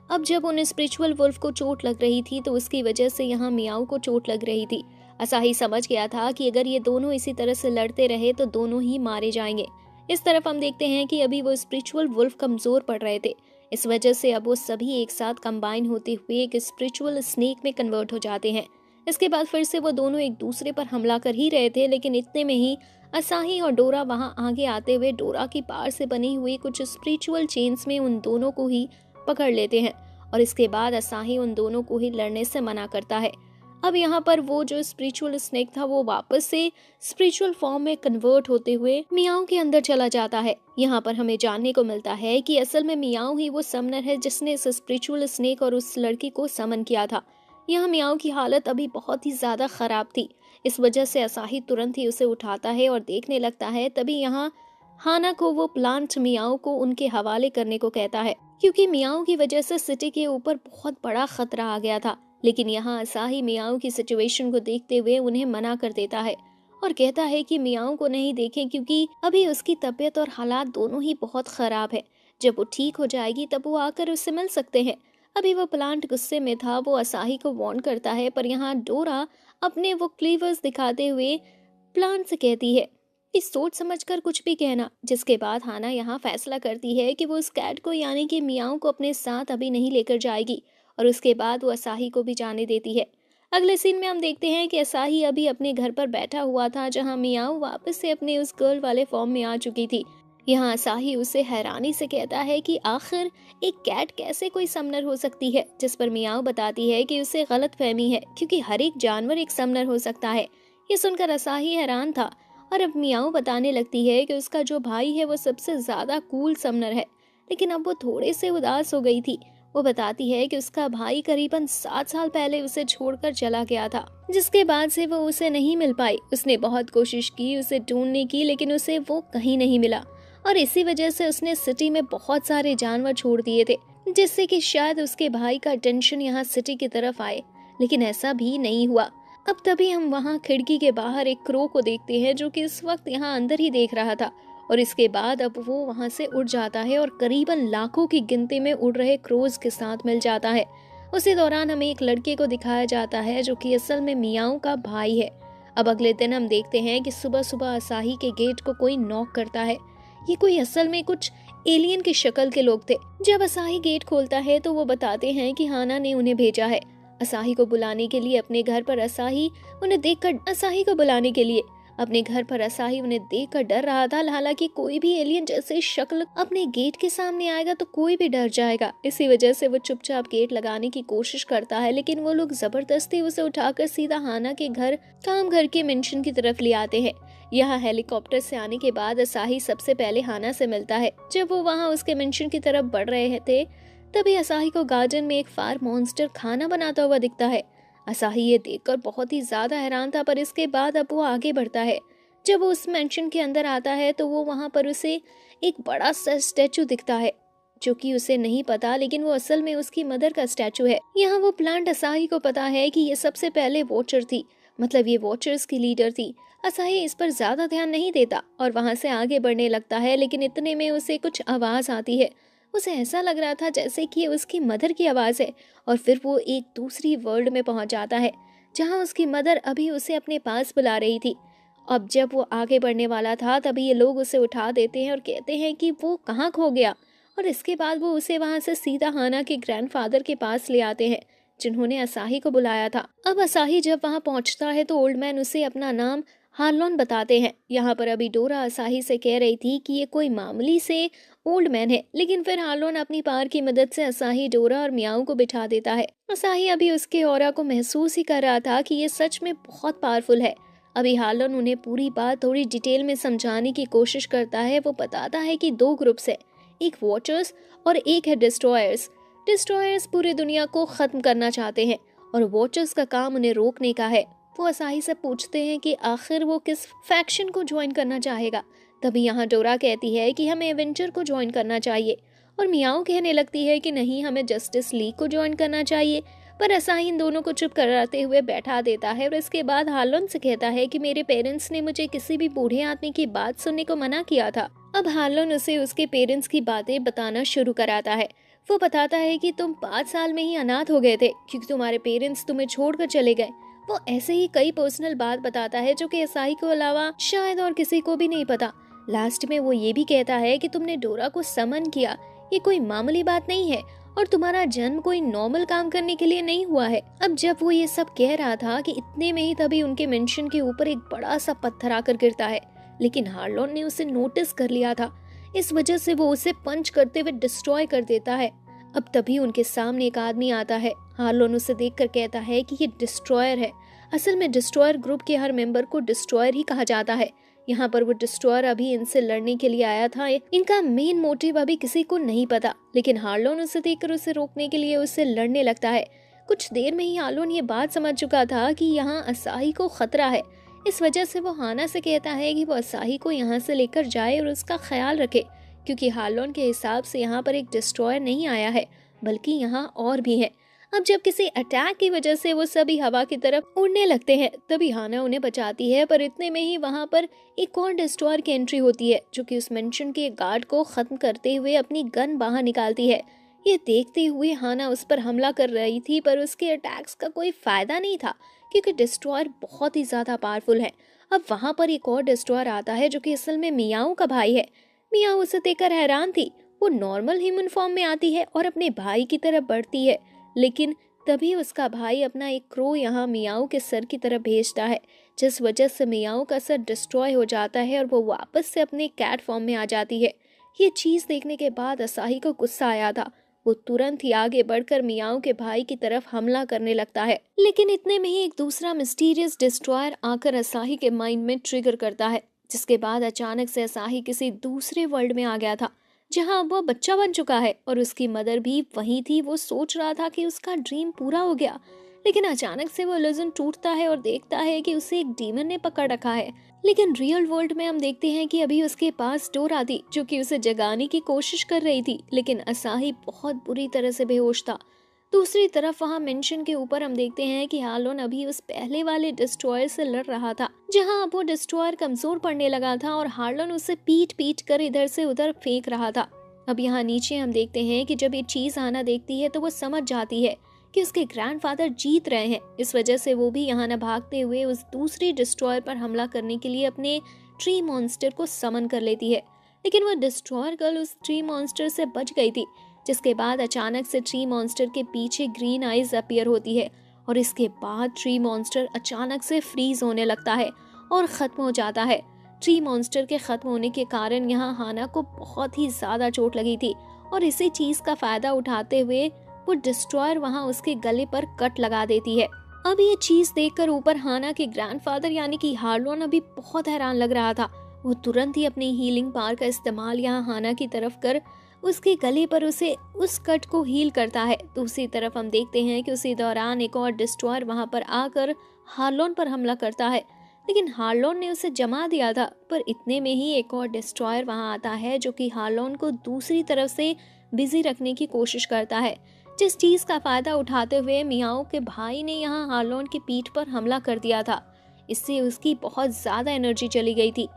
अब जब उन्हें स्पिरिचुअल वुल्फ को चोट लग रही थी तो उसकी वजह से यहाँ मियाओ को चोट लग रही थी। असाही समझ गया था कि अगर ये दोनों इसी तरह से लड़ते रहे तो दोनों ही मारे जाएंगे। इस तरफ हम देखते हैं कि अभी वो स्पिरिचुअल वुल्फ कमजोर पड़ रहे थे। इस वजह से अब वो सभी एक साथ कंबाइन होते हुए एक स्पिरिचुअल स्नेक में कन्वर्ट हो जाते हैं। इसके बाद फिर से वो दोनों एक दूसरे पर हमला कर ही रहे थे, लेकिन इतने में ही असाही और डोरा वहां आगे आते हुए डोरा की पार से बनी हुई कुछ स्पिरिचुअल चेन्स में उन दोनों को ही पकड़ लेते हैं और इसके बाद असाही उन दोनों को ही लड़ने से मना करता है। अब यहाँ पर वो जो स्पिरिचुअल स्नेक था वो वापस से स्पिरिचुअल फॉर्म में कन्वर्ट होते हुए मियाओ के अंदर चला जाता है। यहाँ पर हमें जानने को मिलता है कि असल में मियाओ ही वो समनर है जिसने इस स्पिरिचुअल स्नेक और उस लड़की को समन किया था। यहाँ मियाओ की हालत अभी बहुत ही ज्यादा खराब थी। इस वजह से असाही तुरंत ही उसे उठाता है और देखने लगता है। तभी यहाँ हाना को वो प्लांट मियाओ को उनके हवाले करने को कहता है, क्योंकि मियाओ की वजह से सिटी के ऊपर बहुत बड़ा खतरा आ गया था। लेकिन यहाँ असाही मियाओ की सिचुएशन को देखते हुए उन्हें मना कर देता है और कहता है कि मियाओ को नहीं देखें, क्योंकि अभी उसकी तबीयत और हालात दोनों ही बहुत खराब है। जब वो ठीक हो जाएगी तब वो आकर उससे मिल सकते हैं। अभी वो प्लांट गुस्से में था। वो असाही को वार्न करता है, पर यहाँ डोरा अपने वो क्लीवर्स दिखाते हुए प्लांट से कहती है कि सोच समझकर कुछ भी कहना। जिसके बाद हाना यहाँ फैसला करती है कि वो उस कैट को यानी कि मियाओ को अपने साथ अभी नहीं लेकर जाएगी और उसके बाद वो असाही को भी जाने देती है। अगले सीन में हम देखते हैं कि असाही अभी अपने घर पर बैठा हुआ था, जहाँ मियाओ वापस से अपने उस गर्ल वाले फॉर्म में आ चुकी थी। यहाँ असाही उसे हैरानी से कहता है कि आखिर एक कैट कैसे कोई समनर हो सकती है, जिस पर मियाओ बताती है कि उसे गलत फहमी है, क्योंकि हर एक जानवर एक समनर हो सकता है। ये सुनकर असाही हैरान था और अब मियाओ बताने लगती है कि उसका जो भाई है वो सबसे ज्यादा कूल समनर है। लेकिन अब वो थोड़े से उदास हो गई थी। वो बताती है कि उसका भाई करीबन 7 साल पहले उसे छोड़कर चला गया था, जिसके बाद से वो उसे नहीं मिल पाई। उसने बहुत कोशिश की उसे ढूंढने की, लेकिन उसे वो कहीं नहीं मिला और इसी वजह से उसने सिटी में बहुत सारे जानवर छोड़ दिए थे, जिससे कि शायद उसके भाई का अटेंशन यहाँ सिटी की तरफ आए। लेकिन ऐसा भी नहीं हुआ। अब तभी हम वहाँ खिड़की के बाहर एक क्रो को देखते हैं, जो कि इस वक्त यहाँ अंदर ही देख रहा था और इसके बाद अब वो वहाँ से उड़ जाता है और करीबन लाखों की गिनती में उड़ रहे क्रोज के साथ मिल जाता है। उसी दौरान हमें एक लड़के को दिखाया जाता है जो कि असल में मियाओ का भाई है। अब अगले दिन हम देखते हैं कि सुबह सुबह असाही के गेट को कोई नॉक करता है। ये कोई असल में कुछ एलियन की शक्ल के लोग थे। जब असाही गेट खोलता है तो वो बताते हैं कि हाना ने उन्हें भेजा है असाही को बुलाने के लिए अपने घर पर। असाही उन्हें देखकर डर रहा था। हालांकि कोई भी एलियन जैसे शक्ल अपने गेट के सामने आएगा तो कोई भी डर जाएगा। इसी वजह से वो चुपचाप गेट लगाने की कोशिश करता है, लेकिन वो लोग जबरदस्ती उसे उठाकर सीधा हाना के काम घर के मेंशन की तरफ ले आते हैं। यहाँ हेलीकॉप्टर से आने के बाद असाही सबसे पहले हाना से मिलता है। जब वो वहाँ उसके मेंशन की तरफ बढ़ रहे थे तभी असाही को गार्डन में एक फायर मॉन्स्टर खाना बनाता हुआ दिखता है। असाही ये देखकर बहुत ही ज्यादा हैरान था, पर इसके बाद अब वो आगे बढ़ता है। जब वो उस मेंशन के अंदर आता है तो वो वहाँ पर उसे एक बड़ा सा स्टैचू दिखता है, जो कि उसे नहीं पता, लेकिन वो असल में उसकी मदर का स्टैचू है। यहाँ वो प्लांट असाही को पता है कि ये सबसे पहले वॉचर थी, मतलब ये वॉचर्स की लीडर थी। असाही इस पर ज्यादा ध्यान नहीं देता और वहाँ से आगे बढ़ने लगता है, लेकिन इतने में उसे कुछ आवाज आती है। उसे ऐसा लग रहा था जैसे कि उसकी मदर की आवाज़ है और फिर वो एक दूसरी वर्ल्ड में पहुंच जाता है, जहां उसकी मदर अभी उसे अपने पास बुला रही थी। अब जब वो आगे बढ़ने वाला था तभी ये लोग उसे उठा देते हैं और कहते हैं कि वो कहाँ खो गया, और इसके बाद वो उसे वहां से सीधा हाना के ग्रैंडफादर के पास ले आते हैं, जिन्होंने असाही को बुलाया था। अब असाही जब वहां पहुंचता है तो ओल्ड मैन उसे अपना नाम हार्लोन बताते हैं। यहाँ पर अभी डोरा असाही से कह रही थी कि ये कोई मामूली से ओल्ड मैन है, लेकिन फिर हार्लोन अपनी पावर की मदद से असाही, डोरा और मियाओ को बिठा देता है। असाही अभी उसके ऑरा को महसूस ही कर रहा था कि ये सच में बहुत पावरफुल है। अभी हार्लोन उन्हें पूरी बात थोड़ी डिटेल में समझाने की कोशिश करता है। वो बताता है कि दो ग्रुप्स है, एक वॉचर्स और एक है डिस्ट्रॉयर्स। डिस्ट्रॉयर्स पूरी दुनिया को खत्म करना चाहते हैं और वॉचर्स का काम उन्हें रोकने का है। वो असाही से पूछते हैं कि आखिर वो किस फैक्शन को ज्वाइन करना चाहेगा। तभी यहाँ डोरा कहती है कि हमें एवेंजर को ज्वाइन करना चाहिए और मियाओ कहने लगती है कि नहीं, हमें जस्टिस लीग को ज्वाइन करना चाहिए। पर असाही इन दोनों को चुप कराते हुए बैठा देता है और इसके बाद हार्लोन से कहता है कि मेरे पेरेंट्स ने मुझे किसी भी बूढ़े आदमी की बात सुनने को मना किया था। अब हार्लोन उसे उसके पेरेंट्स की बातें बताना शुरू कराता है। वो बताता है कि तुम 5 साल में ही अनाथ हो गए थे क्योंकि तुम्हारे पेरेंट्स तुम्हें छोड़कर चले गए। वो ऐसे ही कई पर्सनल बात बताता है जो कि असाही को अलावा शायद और किसी को भी नहीं पता। लास्ट में वो ये भी कहता है कि तुमने डोरा को समन किया, ये कोई मामूली बात नहीं है और तुम्हारा जन्म कोई नॉर्मल काम करने के लिए नहीं हुआ है। अब जब वो ये सब कह रहा था कि इतने में ही तभी उनके मेंशन के ऊपर एक बड़ा सा पत्थर आकर गिरता है, लेकिन हार्लोन ने उसे नोटिस कर लिया था। इस वजह से वो उसे पंच करते हुए डिस्ट्रॉय कर देता है। अब तभी उनके सामने एक आदमी आता है। हार्लोन उसे देखकर कहता है कि ये डिस्ट्रॉयर है। असल में डिस्ट्रॉयर ग्रुप के हर मेंबर को डिस्ट्रॉयर ही कहा जाता है। यहाँ पर वो डिस्ट्रॉयर अभी इनसे लड़ने के लिए आया था। इनका मेन मोटिव अभी किसी को नहीं पता, लेकिन हार्लोन उसे देखकर उसे रोकने के लिए उससे लड़ने लगता है। कुछ देर में ही हार्लोन ये बात समझ चुका था कि यहाँ असाही को खतरा है। इस वजह से वो हाना से कहता है कि वो असाही को यहाँ से लेकर जाए और उसका ख्याल रखे, क्योंकि हार्लोन के हिसाब से यहाँ पर एक डिस्ट्रॉयर नहीं आया है बल्कि यहाँ और भी है। अब जब किसी अटैक की वजह से वो सभी हवा की तरफ उड़ने लगते हैं, तभी हाना उन्हें बचाती है। पर इतने में ही वहाँ पर एक और डिस्ट्रॉयर की एंट्री होती है, जो कि उस मेंशन के गार्ड को खत्म करते हुए अपनी गन बाहर निकालती है। ये देखते हुए हाना उस पर हमला कर रही थी, पर उसके अटैक्स का कोई फायदा नहीं था क्योंकि डिस्ट्रॉयर बहुत ही ज्यादा पावरफुल है। अब वहाँ पर एक और डिस्ट्रॉयर आता है जो कि असल में मियाओ का भाई है। मियाओ उसे देखकर हैरान थी। वो नॉर्मल ह्यूमन फॉर्म में आती है और अपने भाई की तरफ बढ़ती है, लेकिन तभी उसका भाई अपना एक क्रो यहाँ मियाओ के सर की तरफ भेजता है, जिस वजह से मियाओ का सर डिस्ट्रॉय हो जाता है और वो वापस से अपने कैट फॉर्म में आ जाती है। ये चीज देखने के बाद असाही को गुस्सा आया था। वो तुरंत ही आगे बढ़कर मियाओ के भाई की तरफ हमला करने लगता है, लेकिन इतने में ही एक दूसरा मिस्टीरियस डिस्ट्रॉयर आकर असाही के माइंड में ट्रिगर करता है, जिसके बाद अचानक से असाही किसी दूसरे वर्ल्ड में आ गया था जहां वो बच्चा बन चुका है और उसकी मदर भी वहीं थी। वो सोच रहा था कि उसका ड्रीम पूरा हो गया, लेकिन अचानक से वो इल्यूजन टूटता है और देखता है कि उसे एक डीमन ने पकड़ रखा है। लेकिन रियल वर्ल्ड में हम देखते हैं कि अभी उसके पास डोरा थी जो कि उसे जगाने की कोशिश कर रही थी, लेकिन असाही बहुत बुरी तरह से बेहोश था। दूसरी तरफ वहाँ मेंशन के ऊपर हम देखते हैं कि हार्लोन अभी उस पहले वाले डिस्ट्रॉयर से लड़ रहा था, जहाँ अब वो डिस्ट्रॉयर कमजोर पड़ने लगा था और हार्लोन उसे पीट पीट कर इधर से उधर फेंक रहा था। अब यहाँ नीचे हम देखते हैं कि जब ये चीज आना देखती है तो वो समझ जाती है कि उसके ग्रैंडफादर जीत रहे हैं। इस वजह से वो भी यहाँ न भागते हुए उस दूसरी डिस्ट्रॉयर पर हमला करने के लिए अपने ट्री मॉन्स्टर को समन कर लेती है, लेकिन वो डिस्ट्रॉयर गर्ल उस ट्री मॉन्स्टर से बच गई थी। जिसके बाद अचानक से ट्री मॉन्स्टर के पीछे ग्रीन आइज अपीयर होती है और इसके बाद ट्री मॉन्स्टर अचानक से फ्रीज होने लगता है और खत्म हो जाता है। ट्री मॉन्स्टर के खत्म होने के कारण यहाँ हाना को बहुत ही ज्यादा चोट लगी थी और इसी चीज का फायदा उठाते हुए वो डिस्ट्रॉयर वहाँ उसके गले पर कट लगा देती है। अब ये चीज देखकर ऊपर हाना के ग्रैंडफादर यानी कि हार्लोन अभी बहुत हैरान लग रहा था। वो तुरंत ही अपनी हीलिंग पावर का इस्तेमाल यहाँ हाना की तरफ कर उसके गले पर उसे उस कट को हील करता है। दूसरी तरफ हम देखते हैं कि उसी दौरान एक और डिस्ट्रॉयर वहां पर आकर हार्लोन पर हमला करता है, लेकिन हार्लोन ने उसे जमा दिया था। पर इतने में ही एक और डिस्ट्रॉयर वहां आता है जो कि हार्लोन को दूसरी तरफ से बिजी रखने की कोशिश करता है, जिस चीज का फायदा उठाते हुए मियाओ के भाई ने यहाँ हार्लोन की पीठ पर हमला कर दिया था। इससे उसकी बहुत ज्यादा एनर्जी चली गई थी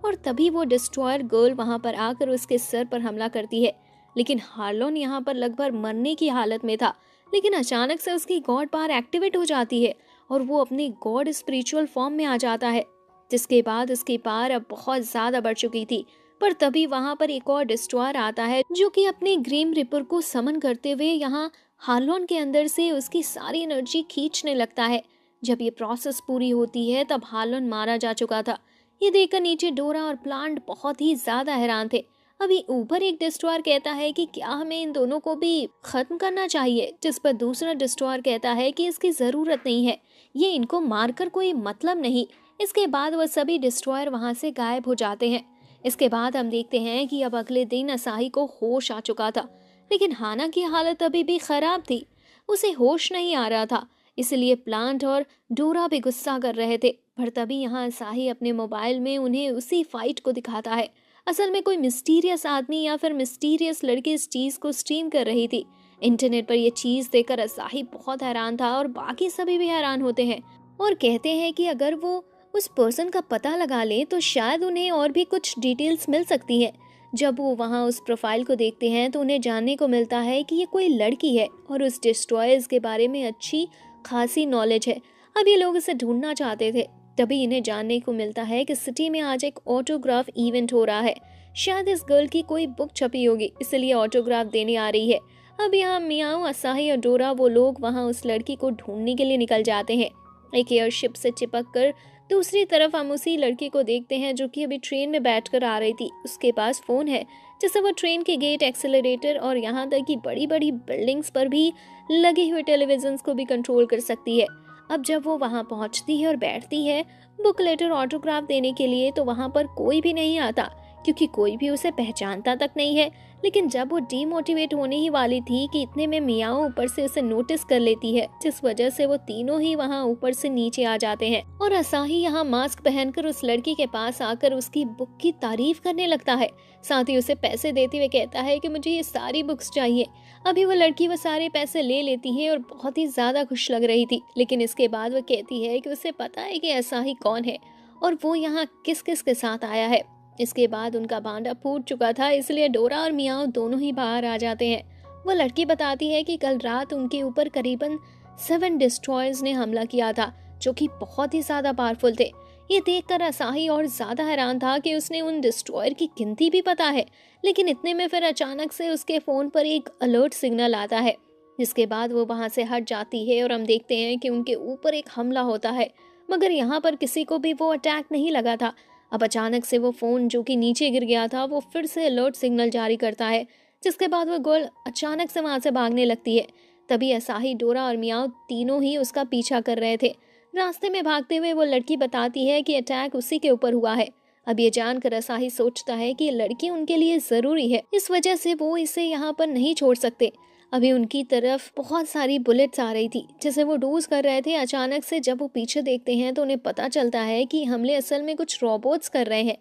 और तभी वो डिस्ट्रॉयर गर्ल वहां पर आकर उसके सर पर हमला करती है, लेकिन हार्लोन यहाँ पर लगभग मरने की हालत में था। लेकिन अचानक से उसकी गॉड पावर एक्टिवेट हो जाती है और वो अपनी गॉड स्पिरिचुअल फॉर्म में आ जाता है, जिसके बाद उसकी पावर अब बहुत ज्यादा बढ़ चुकी थी। पर तभी वहां पर एक और डिस्ट्रॉयर आता है जो कि अपने ग्रीम रिपर को समन करते हुए यहाँ हार्लोन के अंदर से उसकी सारी एनर्जी खींचने लगता है। जब ये प्रोसेस पूरी होती है तब हार्लोन मारा जा चुका था। ये देखकर नीचे डोरा और प्लांट बहुत ही ज्यादा हैरान थे। अभी ऊपर एक डिस्ट्रॉयर कहता है कि क्या हमें इन दोनों को भी खत्म करना चाहिए, जिस पर दूसरा डिस्ट्रॉयर कहता है कि इसकी जरूरत नहीं है, ये इनको मारकर कोई मतलब नहीं, इसके बाद वह सभी डिस्ट्रॉयर वहां से गायब हो जाते हैं। इसके बाद हम देखते हैं कि अब अगले दिन असाही को होश आ चुका था, लेकिन हाना की हालत अभी भी खराब थी। उसे होश नहीं आ रहा था, इसलिए प्लांट और डोरा भी गुस्सा कर रहे थे। पर तभी यहाँ असाही अपने मोबाइल में उन्हें उसी फाइट को दिखाता है। असल में कोई मिस्टीरियस आदमी या फिर मिस्टीरियस लड़की इस चीज को स्ट्रीम कर रही थी। इंटरनेट पर यह चीज देखकर असाही बहुत हैरान था और बाकी सभी भी हैरान होते हैं और कहते हैं कि अगर वो उस पर्सन का पता लगा ले तो शायद उन्हें और भी कुछ डिटेल्स मिल सकती हैं। जब वो वहाँ उस प्रोफाइल को देखते हैं तो उन्हें जानने को मिलता है कि ये कोई लड़की है और उस डिस्ट्रॉयर्स के बारे में अच्छी खासी नॉलेज है। अब ये लोग इसे ढूंढना चाहते थे। तभी इन्हें जानने को मिलता है कि सिटी में आज एक ऑटोग्राफ इवेंट हो रहा है। शायद इस गर्ल की कोई बुक छपी होगी, इसलिए ऑटोग्राफ देने आ रही है। अब यहाँ मियाओ, असाही और डोरा वो लोग वहाँ उस लड़की को ढूंढने के लिए निकल जाते हैं। एक एयरशिप से चिपक कर दूसरी तरफ हम उसी लड़की को देखते हैं जो कि अभी ट्रेन में बैठकर आ रही थी। उसके पास फोन है जिससे वो ट्रेन के गेट, एक्सेलरेटर और यहाँ तक कि बड़ी बड़ी बिल्डिंग्स पर भी लगे हुए टेलीविजन को भी कंट्रोल कर सकती है। अब जब वो वहाँ पहुँचती है और बैठती है बुक लेटर ऑटोग्राफ देने के लिए तो वहाँ पर कोई भी नहीं आता, क्योंकि कोई भी उसे पहचानता तक नहीं है। लेकिन जब वो डीमोटिवेट होने ही वाली थी कि इतने में मियाओ ऊपर से उसे नोटिस कर लेती है, जिस वजह से वो तीनों ही वहाँ ऊपर से नीचे आ जाते हैं और असाही यहाँ मास्क पहनकर उस लड़की के पास आकर उसकी बुक की तारीफ करने लगता है। साथ ही उसे पैसे देते हुए कहता है कि मुझे ये सारी बुक्स चाहिए। अभी वो लड़की वो सारे पैसे ले लेती है और बहुत ही ज्यादा खुश लग रही थी। लेकिन इसके बाद वो कहती है कि उसे पता है कि असाही कौन है और वो यहाँ किस किस के साथ आया है। इसके बाद उनका भांडा फूट चुका था, इसलिए डोरा और मियाओ दोनों ही बाहर आ जाते हैं। वो लड़की बताती है कि कल रात उनके ऊपर करीबन 7 डिस्ट्रॉयर्स ने हमला किया था, जो कि बहुत ही ज्यादा पावरफुल थे। ये देखकर असाही और ज्यादा हैरान था कि उसने उन डिस्ट्रॉयर की गिनती भी पता है। लेकिन इतने में फिर अचानक से उसके फोन पर एक अलर्ट सिग्नल आता है, जिसके बाद वो वहां से हट जाती है और हम देखते हैं कि उनके ऊपर एक हमला होता है। मगर यहाँ पर किसी को भी वो अटैक नहीं लगा था। अब अचानक से वो फोन जो कि नीचे गिर गया था वो फिर से अलर्ट सिग्नल जारी करता है, जिसके बाद वो गर्ल अचानक से वहां से भागने लगती है। तभी असाही, डोरा और मियाओ तीनों ही उसका पीछा कर रहे थे। रास्ते में भागते हुए वो लड़की बताती है कि अटैक उसी के ऊपर हुआ है। अब ये जानकर असाही सोचता है कि ये लड़की उनके लिए जरूरी है, इस वजह से वो इसे यहाँ पर नहीं छोड़ सकते। अभी उनकी तरफ बहुत सारी बुलेट्स आ रही थी जिसे वो डोज कर रहे थे। अचानक से जब वो पीछे देखते हैं तो उन्हें पता चलता है कि हमले असल में कुछ रोबोट्स कर रहे हैं।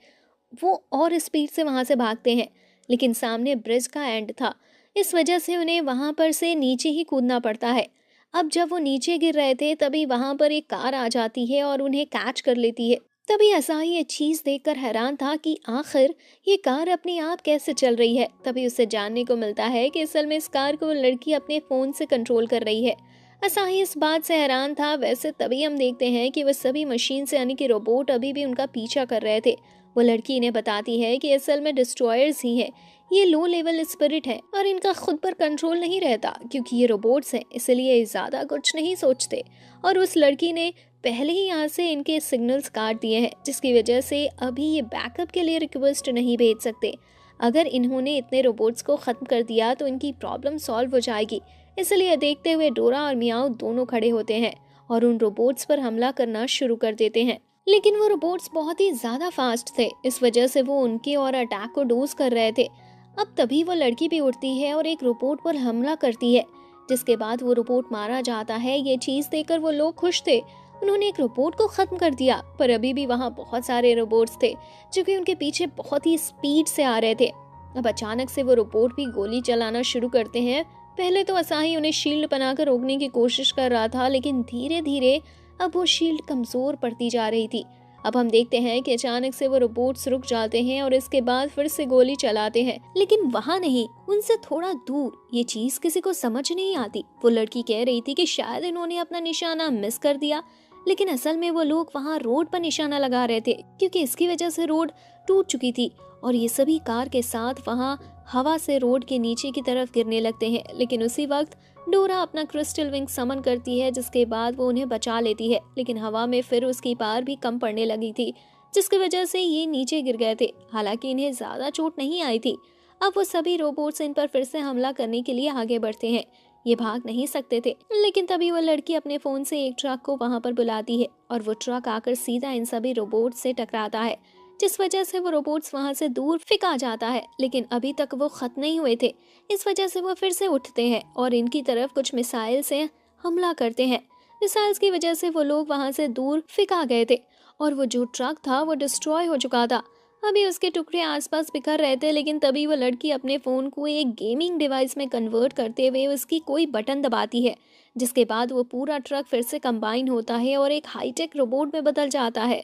वो और स्पीड से वहां से भागते हैं, लेकिन सामने ब्रिज का एंड था, इस वजह से उन्हें वहां पर से नीचे ही कूदना पड़ता है। अब जब वो नीचे गिर रहे थे तभी वहां पर एक कार आ जाती है और उन्हें कैच कर लेती है। तभी असाही ये चीज देखकर हैरान था कि आखिर ये कार अपने आप कैसे चल रही है। तभी उसे जानने को मिलता है कि असल में इस कार को लड़की अपने फोन से कंट्रोल कर रही है। असाही इस बात से हैरान था। वैसे तभी हम देखते हैं कि वह सभी मशीन से यानी कि रोबोट अभी भी उनका पीछा कर रहे थे। वो लड़की इन्हें बताती है कि असल में डिस्ट्रॉयर्स ही है, ये लो लेवल स्पिरिट है और इनका खुद पर कंट्रोल नहीं रहता, क्योंकि ये रोबोट्स हैं इसलिए ज्यादा कुछ नहीं सोचते। और उस लड़की ने पहले ही यहाँ से इनके सिग्नल्स काट दिए हैं, जिसकी वजह से अभी ये बैकअप के लिए रिक्वेस्ट नहीं भेज सकते। अगर इन्होंने इतने रोबोट्स को खत्म कर दिया तो इनकी प्रॉब्लम सॉल्व हो जाएगी। इसलिए देखते हुए डोरा और मियाओ दोनों खड़े होते हैं और उन रोबोट्स पर हमला करना शुरू कर देते हैं। लेकिन वो रोबोट्स बहुत ही ज्यादा फास्ट थे, इस वजह से वो उनके और अटैक को डोज कर रहे थे। अब तभी वो लड़की भी उठती है और एक रोबोट पर हमला करती है, जिसके बाद वो रोबोट मारा जाता है। ये चीज देखकर वो लोग खुश थे, उन्होंने एक रोबोट को खत्म कर दिया। पर अभी भी वहाँ बहुत सारे रोबोट्स थे जो कि उनके पीछे बहुत ही स्पीड से आ रहे थे। अब अचानक से वो रोबोट भी गोली चलाना शुरू करते हैं। पहले तो असाही उन्हें शील्ड बनाकर रोकने की कोशिश कर रहा था, लेकिन धीरे धीरे अब वो शील्ड कमजोर पड़ती जा रही थी। अब हम देखते हैं कि अचानक से वो रोबोट्स रुक जाते हैं और इसके बाद फिर से गोली चलाते हैं, लेकिन वहाँ नहीं, उनसे थोड़ा दूर। ये चीज किसी को समझ नहीं आती। वो लड़की कह रही थी कि शायद इन्होंने अपना निशाना मिस कर दिया, लेकिन असल में वो लोग वहाँ रोड पर निशाना लगा रहे थे, क्योंकि इसकी वजह से रोड टूट चुकी थी और ये सभी कार के साथ वहाँ हवा से रोड के नीचे की तरफ गिरने लगते हैं। लेकिन उसी वक्त डोरा अपना क्रिस्टल विंग समन करती है, जिसके बाद वो उन्हें बचा लेती है। लेकिन हवा में फिर उसकी पार भी कम पड़ने लगी थी, जिसकी वजह से ये नीचे गिर गए थे। हालांकि इन्हें ज्यादा चोट नहीं आई थी। अब वो सभी रोबोट्स इन पर फिर से हमला करने के लिए आगे बढ़ते हैं। ये भाग नहीं सकते थे। लेकिन तभी वो लड़की अपने फोन से एक ट्रक को वहां पर बुलाती है और वो ट्रक आकर सीधा इन सभी रोबोट से टकराता है, जिस वजह से वो रोबोट्स वहां से दूर फेंका जाता है। लेकिन अभी तक वो खत्म नहीं हुए थे, इस वजह से वो फिर से उठते हैं और इनकी तरफ कुछ मिसाइल से हमला करते हैं। मिसाइल्स की वजह से वो लोग वहां से दूर फेंका गए थे और वो जो ट्रक था वो डिस्ट्रॉय हो चुका था। अभी उसके टुकड़े आसपास बिखर रहे थे, लेकिन तभी वो लड़की अपने फोन को एक गेमिंग डिवाइस में कन्वर्ट करते हुए उसकी कोई बटन दबाती है, जिसके बाद वो पूरा ट्रक फिर से कंबाइन होता है और एक हाईटेक रोबोट में बदल जाता है।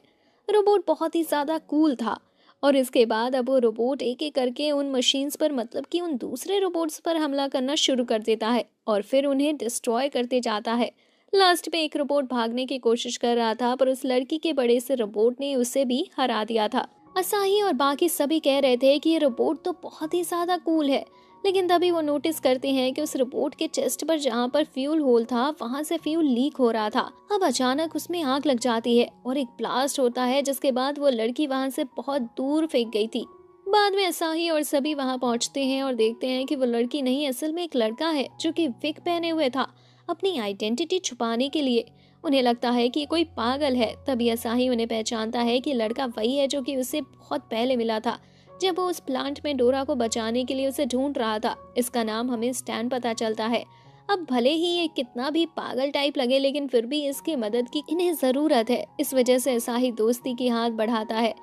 रोबोट बहुत ही ज्यादा कूल था और इसके बाद अब वो रोबोट एक एक करके उन मशीन्स पर, मतलब कि उन दूसरे रोबोट्स पर हमला करना शुरू कर देता है और फिर उन्हें डिस्ट्रॉय करते जाता है। लास्ट में एक रोबोट भागने की कोशिश कर रहा था, पर उस लड़की के बड़े से रोबोट ने उसे भी हरा दिया था। असाही और बाकी सभी कह रहे थे कि ये रोबोट तो बहुत ही ज्यादा कूल है, लेकिन तभी वो नोटिस करते हैं कि उस रोबोट के चेस्ट पर जहाँ पर फ्यूल होल था वहां से फ्यूल लीक हो रहा था। अब अचानक उसमें आग लग जाती है और एक ब्लास्ट होता है, जिसके बाद वो लड़की वहां से बहुत दूर फेंक गई थी। बाद में असाही और सभी वहां पहुंचते हैं और देखते हैं कि वो लड़की नहीं, असल में एक लड़का है जो कि विग पहने हुए था अपनी आइडेंटिटी छुपाने के लिए। उन्हें लगता है कि कोई पागल है। तभी असाही उन्हें पहचानता है कि लड़का वही है जो कि उसे बहुत पहले मिला था, जब वो उस प्लांट में डोरा को बचाने के लिए उसे ढूंढ रहा था। इसका नाम हमें स्टैन पता चलता है। अब भले ही ये कितना भी पागल टाइप लगे, लेकिन फिर भी इसकी मदद की इन्हें जरूरत है। इस वजह से असाही दोस्ती की हाथ बढ़ाता है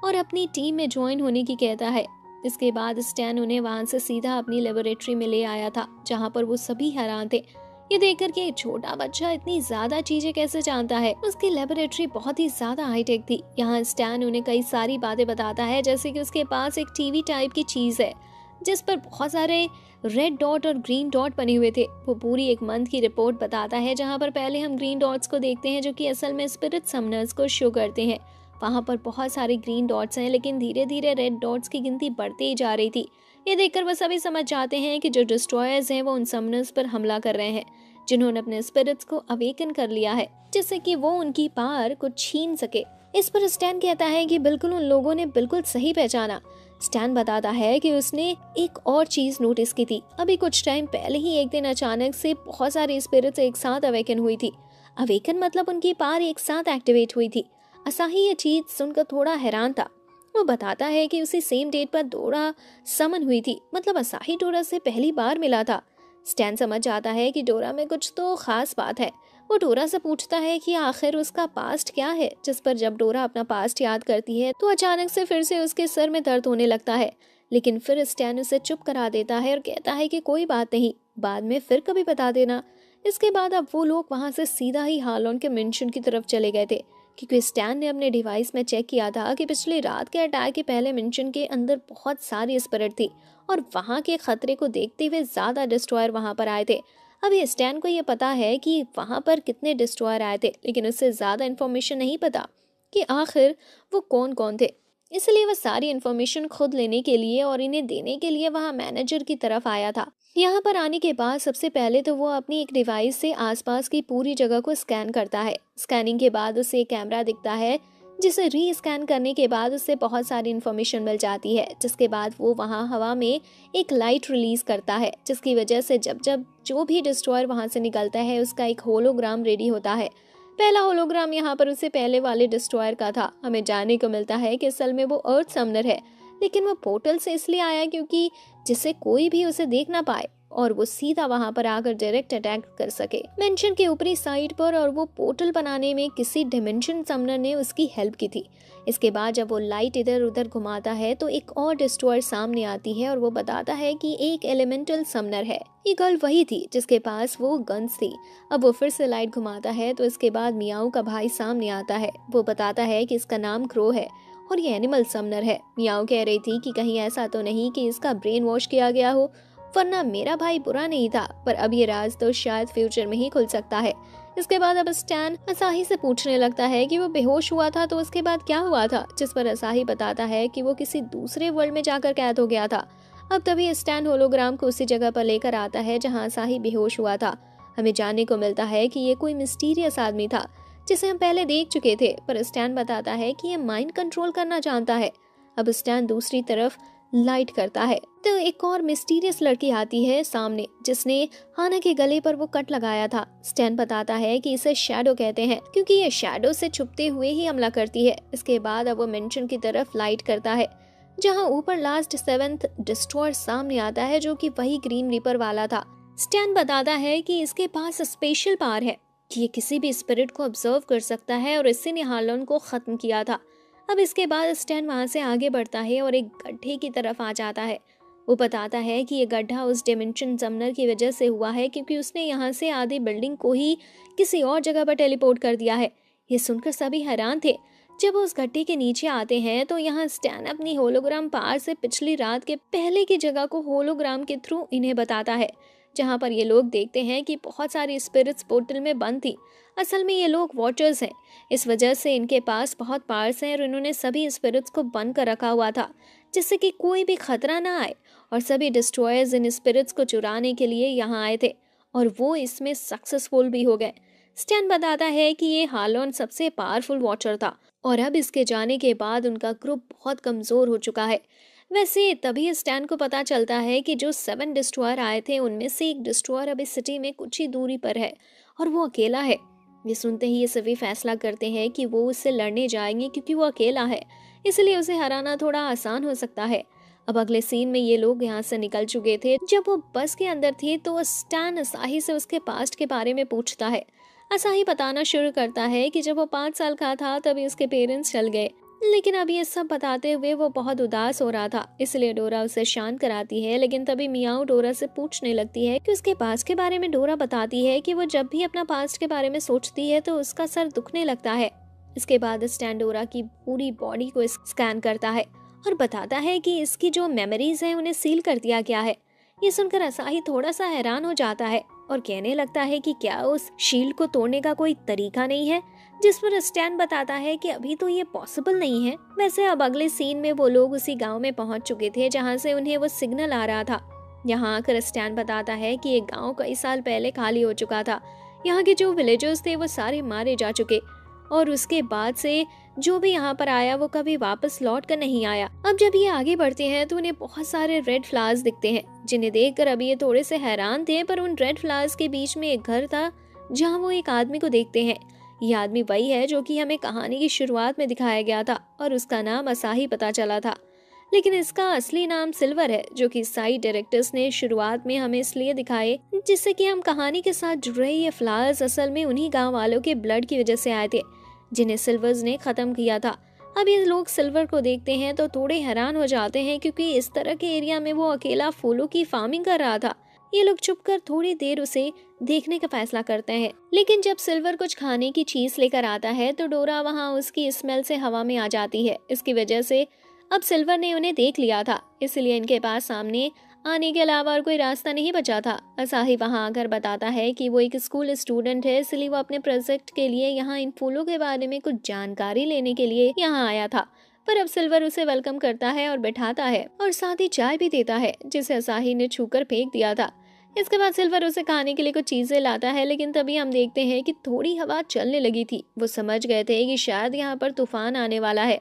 और अपनी टीम में ज्वाइन होने की कहता है। इसके बाद स्टैन उन्हें वहां से सीधा अपनी लेबोरेटरी में ले आया था, जहाँ पर वो सभी हैरान थे ये देखकर कि एक छोटा बच्चा इतनी ज्यादा चीजें कैसे जानता है। उसकी लेबोरेटरी बहुत ही ज्यादा हाईटेक थी। यहाँ स्टैन उन्हें कई सारी बातें बताता है, जैसे कि उसके पास एक टीवी टाइप की चीज है जिस पर बहुत सारे रेड डॉट और ग्रीन डॉट बने हुए थे। वो पूरी एक मंथ की रिपोर्ट बताता है, जहाँ पर पहले हम ग्रीन डॉट्स को देखते हैं जो कि असल में स्पिरिट समनर्स को शो करते हैं। वहाँ पर बहुत सारे ग्रीन डॉट्स हैं, लेकिन धीरे धीरे रेड डॉट्स की गिनती बढ़ती ही जा रही थी। ये देखकर वो सभी समझ जाते हैं कि जो डिस्ट्रॉयर्स हैं वो उन समनर्स पर हमला कर रहे हैं, जिन्होंने अपने स्पिरिट्स को अवेकन कर लिया है, जिससे कि वो उनकी पावर को छीन सके। इस पर स्टैन कहता है कि बिल्कुल उन लोगों ने बिल्कुल सही पहचाना। स्टैन बताता है कि उसने एक और चीज नोटिस की थी। अभी कुछ टाइम पहले ही एक दिन अचानक से बहुत सारी स्पिरिट्स एक साथ अवेकन हुई थी। अवेकन मतलब उनकी पावर एक साथ एक्टिवेट हुई थी। असाही ये चीज सुनकर थोड़ा हैरान था। वो बताता है कि उसी सेम डेट पर डोरा समन हुई थी, मतलब असाही डोरा से पहली बार मिला था। स्टैन समझ जाता है कि डोरा में कुछ तो खास बात है। वो डोरा से पूछता है कि आखिर उसका पास्ट क्या है, जिस पर जब डोरा अपना पास्ट याद करती है तो अचानक से फिर से उसके सर में दर्द होने लगता है। लेकिन फिर स्टैन उसे चुप करा देता है और कहता है कि कोई बात नहीं, बाद में फिर कभी बता देना। इसके बाद अब वो लोग वहां से सीधा ही हार्लोन के मेंशन की तरफ चले गए थे, क्योंकि स्टैन ने अपने डिवाइस में चेक किया था कि पिछली रात के अटैक के पहले मेंशन के अंदर बहुत सारी स्पिरिट थी और वहां के खतरे को देखते हुए ज्यादा डिस्ट्रॉयर वहां पर आए थे। अभी स्टैन को ये पता है कि वहां पर कितने डिस्ट्रॉयर आए थे, लेकिन उससे ज्यादा इन्फॉर्मेशन नहीं पता कि आखिर वो कौन कौन थे। इसलिए वह सारी इन्फॉर्मेशन खुद लेने के लिए और इन्हें देने के लिए वहां मैनेजर की तरफ आया था। यहाँ पर आने के बाद सबसे पहले तो वो अपनी एक डिवाइस से आसपास की पूरी जगह को स्कैन करता है। स्कैनिंग के बाद उसे एक कैमरा दिखता है, जिसे री स्कैन करने के बाद उससे बहुत सारी इन्फॉर्मेशन मिल जाती है, जिसके बाद वो वहाँ हवा में एक लाइट रिलीज करता है, जिसकी वजह से जब जब जो भी डिस्ट्रॉयर वहाँ से निकलता है उसका एक होलोग्राम रेडी होता है। पहला होलोग्राम यहाँ पर उससे पहले वाले डिस्ट्रॉयर का था। हमें जानने को मिलता है कि असल में वो अर्थ समनर है, लेकिन वो पोर्टल से इसलिए आया क्योंकि जिससे कोई भी उसे देख ना पाए और वो सीधा वहां पर आकर डायरेक्ट अटैक कर सके मेंशन के ऊपरी साइड पर। और वो पोर्टल बनाने में किसी डिमेंशन समनर ने उसकी हेल्प की थी। इसके बाद जब वो लाइट इधर उधर घुमाता है तो एक और डिस्ट्रॉयर सामने आती है और वो बताता है कि एक एलिमेंटल समनर है। ये गर्ल वही थी जिसके पास वो गन्स थी। अब वो फिर से लाइट घुमाता है तो इसके बाद मियाओ का भाई सामने आता है। वो बताता है कि इसका नाम क्रो है और ये एनिमल समनर है। मियाओ कह रही थी कि कहीं ऐसा तो नहीं कि इसका ब्रेन वॉश किया गया हो, वरना मेरा भाई बुरा नहीं था, पर अब ये राज तो शायद फ्यूचर में ही खुल सकता है। इसके बाद अब स्टैन असाही से पूछने लगता है कि वो बेहोश हुआ था तो उसके बाद क्या हुआ था, जिस पर असाही बताता है कि वो किसी दूसरे वर्ल्ड में जाकर कैद हो गया था। अब तभी स्टैन होलोग्राम को उसी जगह पर लेकर आता है जहाँ असाही बेहोश हुआ था। हमें जानने को मिलता है कि ये कोई मिस्टीरियस आदमी था जिसे हम पहले देख चुके थे, पर स्टैन बताता है कि ये माइंड कंट्रोल करना जानता है। अब स्टैन दूसरी तरफ लाइट करता है तो एक और मिस्टीरियस लड़की आती है सामने, जिसने हाना के गले पर वो कट लगाया था। स्टैन बताता है कि इसे शैडो कहते हैं क्योंकि ये शैडो से छुपते हुए ही हमला करती है। इसके बाद अब वो मेंशन की तरफ लाइट करता है, जहां ऊपर लास्ट 7th डिस्ट्रॉयर सामने आता है, जो कि वही ग्रीन रीपर वाला था। स्टैन बताता है कि इसके पास स्पेशल पावर है कि ये किसी भी स्पिरिट को ऑब्जर्व कर सकता है और इसी ने हार्लोन को खत्म किया था। अब इसके बाद स्टैन वहां से आगे बढ़ता है और एक गड्ढे की तरफ आ जाता है। वो बताता है कि ये गड्ढा उस डिमेंशन समनर की वजह से हुआ है क्योंकि उसने यहाँ से आधी बिल्डिंग को ही किसी और जगह पर टेलीपोर्ट कर दिया है। ये सुनकर सभी हैरान थे। जब वो उस गड्ढे के नीचे आते हैं तो यहाँ स्टैन अपनी होलोग्राम पावर से पिछली रात के पहले की जगह को होलोग्राम के थ्रू इन्हें बताता है, जहाँ पर ये लोग देखते हैं कि बहुत सारी स्पिरिट्स पोर्टल में बंद थी। असल में ये लोग वॉचर्स हैं, इस वजह से इनके पास बहुत पावर्स हैं और इन्होंने सभी स्पिरिट्स को बंद कर रखा हुआ था जिससे कि कोई भी खतरा ना आए। और सभी डिस्ट्रॉयर्स इन स्पिरिट्स को चुराने के लिए यहाँ आए थे और वो इसमें सक्सेसफुल भी हो गए। स्टैन बताता है कि ये हार्लोन सबसे पावरफुल वॉचर था और अब इसके जाने के बाद उनका ग्रुप बहुत कमजोर हो चुका है। वैसे तभी स्टैन को पता चलता है कि जो 7 डिस्ट्रॉयर आए थे उनमें से एक डिस्ट्रॉयर अब इस सिटी में कुछ ही दूरी पर है और वो अकेला है। ये सुनते ही ये सभी फैसला करते हैं कि वो उससे लड़ने जाएंगे क्योंकि वो अकेला है, इसलिए उसे हराना थोड़ा आसान हो सकता है। अब अगले सीन में ये लोग यहाँ से निकल चुके थे। जब वो बस के अंदर थे तो स्टैन असाही से उसके पास्ट के बारे में पूछता है। असाही बताना शुरू करता है कि जब वो 5 साल का था तभी उसके पेरेंट्स चल गए, लेकिन अब ये सब बताते हुए वो बहुत उदास हो रहा था, इसलिए डोरा उसे शांत कराती है। लेकिन तभी मियाओ डोरा से पूछने लगती है कि उसके पास्ट के बारे में। डोरा बताती है कि वो जब भी अपना पास्ट के बारे में सोचती है तो उसका सर दुखने लगता है। इसके बाद स्टैन डोरा की पूरी बॉडी को स्कैन करता है और बताता है कि इसकी जो मेमोरीज हैं उन्हें सील कर दिया गया है। ये सुनकर असाही थोड़ा सा हैरान हो जाता है और कहने लगता है कि क्या उस शील्ड को तोड़ने का कोई तरीका नहीं है, जिस पर स्टैन बताता है कि अभी तो ये पॉसिबल नहीं है। वैसे अब अगले सीन में वो लोग उसी गांव में पहुंच चुके थे जहां से उन्हें वो सिग्नल आ रहा था। यहाँ आकर स्टैन बताता है कि ये गांव कई साल पहले खाली हो चुका था। यहाँ के जो विलेजर्स थे वो सारे मारे जा चुके और उसके बाद से जो भी यहाँ पर आया वो कभी वापस लौट कर नहीं आया। अब जब ये आगे बढ़ते हैं तो उन्हें बहुत सारे रेड फ्लावर्स दिखते हैं, जिन्हें देखकर अभी ये थोड़े से हैरान थे। पर उन रेड फ्लावर्स के बीच में एक घर था जहाँ वो एक आदमी को देखते हैं। ये आदमी वही है जो कि हमें कहानी की शुरुआत में दिखाया गया था और उसका नाम असाही पता चला था, लेकिन इसका असली नाम सिल्वर है, जो कि साइड डायरेक्टर्स ने शुरुआत में हमें इसलिए दिखाए जिससे कि हम कहानी के साथ जुड़ रहे ये फ्लावर्स असल में उन्हीं गांव वालों के ब्लड की वजह से आए थे जिन्हें सिल्वर्स ने खत्म किया था। अब ये लोग सिल्वर को देखते हैं तो थोड़े हैरान हो जाते हैं क्योंकि इस तरह के एरिया में वो अकेला फूलों की फार्मिंग कर रहा था। ये लोग चुपकर थोड़ी देर उसे देखने का फैसला करते हैं, लेकिन जब सिल्वर कुछ खाने की चीज लेकर आता है तो डोरा वहाँ उसकी स्मेल से हवा में आ जाती है। इसकी वजह से अब सिल्वर ने उन्हें देख लिया था, इसलिए इनके पास सामने आने के अलावा और कोई रास्ता नहीं बचा था। असाही वहां आकर बताता है कि वो एक स्कूल स्टूडेंट है, इसलिए वो अपने प्रोजेक्ट के लिए यहाँ इन फूलों के बारे में कुछ जानकारी लेने के लिए यहाँ आया था। पर अब सिल्वर उसे वेलकम करता है और बैठाता है और साथ ही चाय भी देता है, जिसे असाही ने छूकर फेंक दिया था। इसके बाद सिल्वर उसे खाने के लिए कुछ चीजें लाता है, लेकिन तभी हम देखते हैं कि थोड़ी हवा चलने लगी थी। वो समझ गए थे कि शायद यहाँ पर तूफान आने वाला है।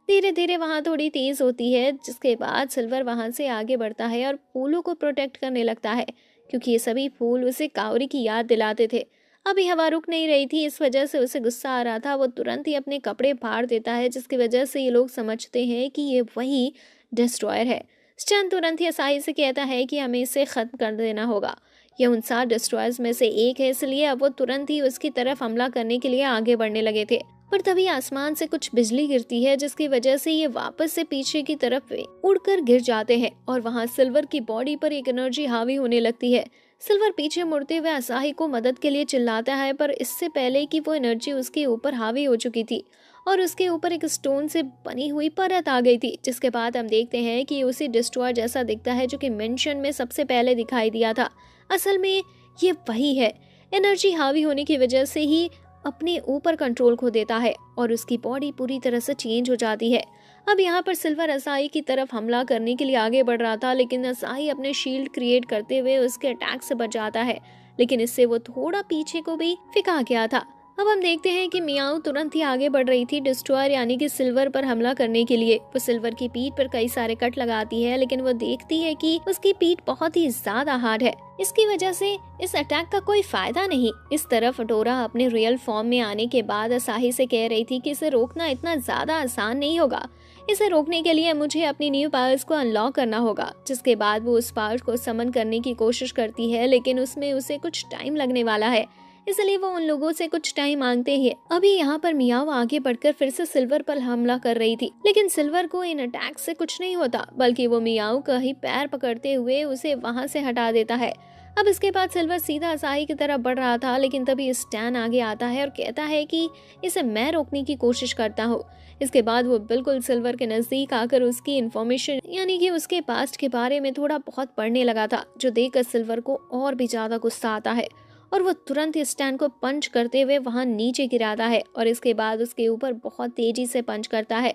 धीरे धीरे वहाँ थोड़ी तेज होती है, जिसके बाद सिल्वर वहाँ से आगे बढ़ता है और फूलों को प्रोटेक्ट करने लगता है, क्योंकि ये सभी फूल उसे कावरी की याद दिलाते थे। अभी हवा रुक नहीं रही थी, इस वजह से उसे गुस्सा आ रहा था। वो तुरंत ही अपने कपड़े फाड़ देता है, जिसकी वजह से ये लोग समझते हैं कि ये वही डिस्ट्रॉयर है। स्टैन तुरंत ही असाही से कहता है कि हमें इसे खत्म कर देना होगा। ये उन 7 डिस्ट्रॉयर्स में से एक है, इसलिए अब वो तुरंत ही उसकी तरफ हमला करने के लिए आगे बढ़ने लगे थे। पर तभी आसमान से कुछ बिजली गिरती है, जिसकी वजह से ये वापस से पीछे की तरफ उड़कर गिर जाते हैं और वहाँ सिल्वर की बॉडी पर एक एनर्जी हावी होने लगती है। सिल्वर पीछे मुड़ते हुए असाही को मदद के लिए चिल्लाता है, पर इससे पहले कि वो एनर्जी उसके ऊपर हावी हो चुकी थी और उसके ऊपर एक स्टोन से बनी हुई परत आ गई थी। जिसके बाद हम देखते हैं कि उसी डिस्ट्रॉयर जैसा दिखता है जो कि मेंशन में सबसे पहले दिखाई दिया था। असल में ये वही है। एनर्जी हावी होने की वजह से ही अपने ऊपर कंट्रोल खो देता है और उसकी बॉडी पूरी तरह से चेंज हो जाती है। अब यहाँ पर सिल्वर असाही की तरफ हमला करने के लिए आगे बढ़ रहा था, लेकिन असाही अपने शील्ड क्रिएट करते हुए उसके अटैक से बच जाता है, लेकिन इससे वो थोड़ा पीछे को भी फिका गया था। अब हम देखते हैं कि मियाओ तुरंत ही आगे बढ़ रही थी डिस्ट्रॉयर यानी कि सिल्वर पर हमला करने के लिए। वो सिल्वर की पीठ पर कई सारे कट लगाती है, लेकिन वो देखती है कि उसकी पीठ बहुत ही ज्यादा हार्ड है। इसकी वजह से इस अटैक का कोई फायदा नहीं। इस तरफ डोरा अपने रियल फॉर्म में आने के बाद असाही से कह रही थी कि इसे रोकना इतना ज्यादा आसान नहीं होगा। इसे रोकने के लिए मुझे अपनी न्यू पावर्स को अनलॉक करना होगा। जिसके बाद वो उस पावर को समन करने की कोशिश करती है, लेकिन उसमें उसे कुछ टाइम लगने वाला है, इसलिए वो उन लोगों से कुछ टाइम मांगते हैं। अभी यहाँ पर मियाओ आगे बढ़कर फिर से सिल्वर पर हमला कर रही थी, लेकिन सिल्वर को इन अटैक से कुछ नहीं होता, बल्कि वो मियाओ का ही पैर पकड़ते हुए उसे वहां से हटा देता है। अब इसके बाद सिल्वर सीधा असाही की तरफ बढ़ रहा था, लेकिन तभी स्टैन आगे आता है और कहता है कि इसे मैं रोकने की कोशिश करता हूँ। इसके बाद वो बिल्कुल सिल्वर के नजदीक आकर उसकी इन्फॉर्मेशन यानी कि उसके पास्ट के बारे में थोड़ा बहुत पढ़ने लगा था, जो देखकर सिल्वर को और भी ज्यादा गुस्सा आता है और वो तुरंत ही स्टैन को पंच करते हुए वहां नीचे गिराता है और इसके बाद उसके ऊपर बहुत तेजी से पंच करता है,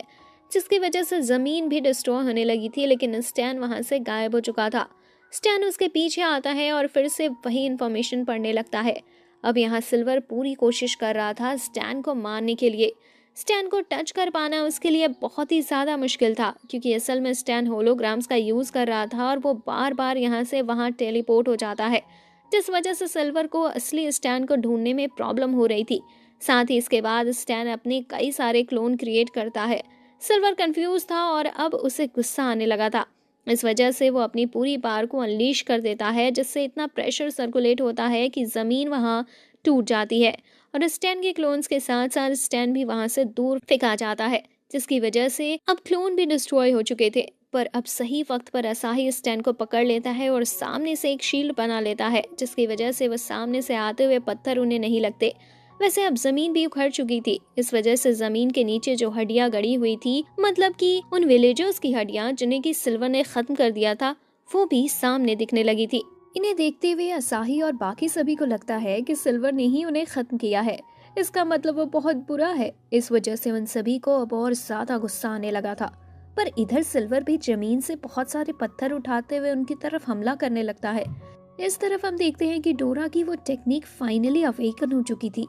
जिसकी वजह से जमीन भी डिस्ट्रॉय होने लगी थी, लेकिन स्टैन वहां से गायब हो चुका था। स्टैन उसके पीछे आता है और फिर से वही इंफॉर्मेशन पढ़ने लगता है। अब यहाँ सिल्वर पूरी कोशिश कर रहा था स्टैन को मारने के लिए। स्टैन को टच कर पाना उसके लिए बहुत ही ज्यादा मुश्किल था, क्योंकि असल में स्टैन होलोग्राम्स का यूज कर रहा था और वो बार बार यहाँ से वहां टेलीपोर्ट हो जाता है, जिस वजह से सिल्वर को असली स्टैन को ढूंढने में प्रॉब्लम हो रही थी। साथ ही इसके बाद स्टैन अपने कई सारे क्लोन क्रिएट करता है। सिल्वर कंफ्यूज था और अब उसे गुस्सा आने लगा था। इस वजह से वो अपनी पूरी पावर को अनलीश कर देता है, जिससे इतना प्रेशर सर्कुलेट होता है कि जमीन वहां टूट जाती है और स्टैन के क्लोन्स के साथ साथ स्टैन भी वहां से दूर फेंका जाता है, जिसकी वजह से अब क्लोन भी डिस्ट्रॉय हो चुके थे। पर अब सही वक्त पर असाही स्टैन को पकड़ लेता है और सामने से एक शील्ड बना लेता है, जिसकी वजह से वो सामने से आते हुए पत्थर उन्हें नहीं लगते। वैसे अब जमीन भी उखड़ चुकी थी, इस वजह से जमीन के नीचे जो हड्डियां गड़ी हुई थी, मतलब कि उन विलेजर्स की हड्डियां जिन्हें की सिल्वर ने खत्म कर दिया था, वो भी सामने दिखने लगी थी। इन्हें देखते हुए असाही और बाकी सभी को लगता है कि सिल्वर ने ही उन्हें खत्म किया है। इसका मतलब वो बहुत बुरा है। इस वजह से उन सभी को अब और ज्यादा गुस्सा आने लगा था। पर इधर सिल्वर भी जमीन से बहुत सारे पत्थर उठाते हुए उनकी तरफ हमला करने लगता है। इस तरफ हम देखते हैं कि डोरा की वो टेक्निक फाइनली अवेकन हो चुकी थी,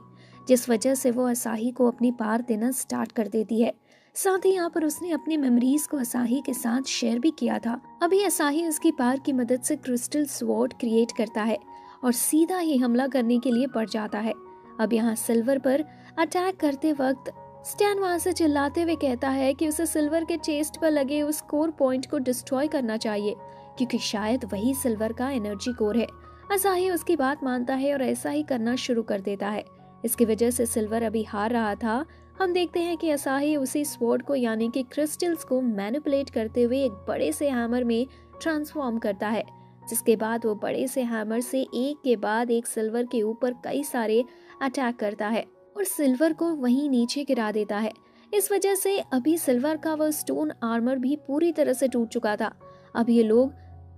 जिस वजह से वो असाही को अपनी पावर देना स्टार्ट कर देती है। साथ ही यहाँ पर उसने अपनी मेमोरीज को असाही के साथ शेयर भी किया था। अभी असाही उसकी पावर की मदद से क्रिस्टल स्वॉर्ड क्रिएट करता है और सीधा ही हमला करने के लिए बढ़ जाता है। अब यहाँ सिल्वर पर अटैक करते वक्त स्टैन वहां से चिल्लाते हुए कहता है कि उसे सिल्वर के चेस्ट पर लगे उस कोर पॉइंट को डिस्ट्रॉय करना चाहिए, क्योंकि शायद वही सिल्वर का एनर्जी कोर है। असाही उसकी बात मानता है और ऐसा ही करना शुरू कर देता है। इसकी वजह से सिल्वर अभी हार रहा था। हम देखते हैं कि असाही उसी स्वॉर्ड को यानी कि क्रिस्टल्स को मैनिपुलेट करते हुए एक बड़े से हैमर में ट्रांसफॉर्म करता है, जिसके बाद वो बड़े से हैमर से एक के बाद एक सिल्वर के ऊपर कई सारे अटैक करता है और सिल्वर को वहीं नीचे गिरा देता है। इस वजह से अभी सिल्वर का वह स्टोन आर्मर भी पूरी तरह से टूट चुका था। अब ये लोग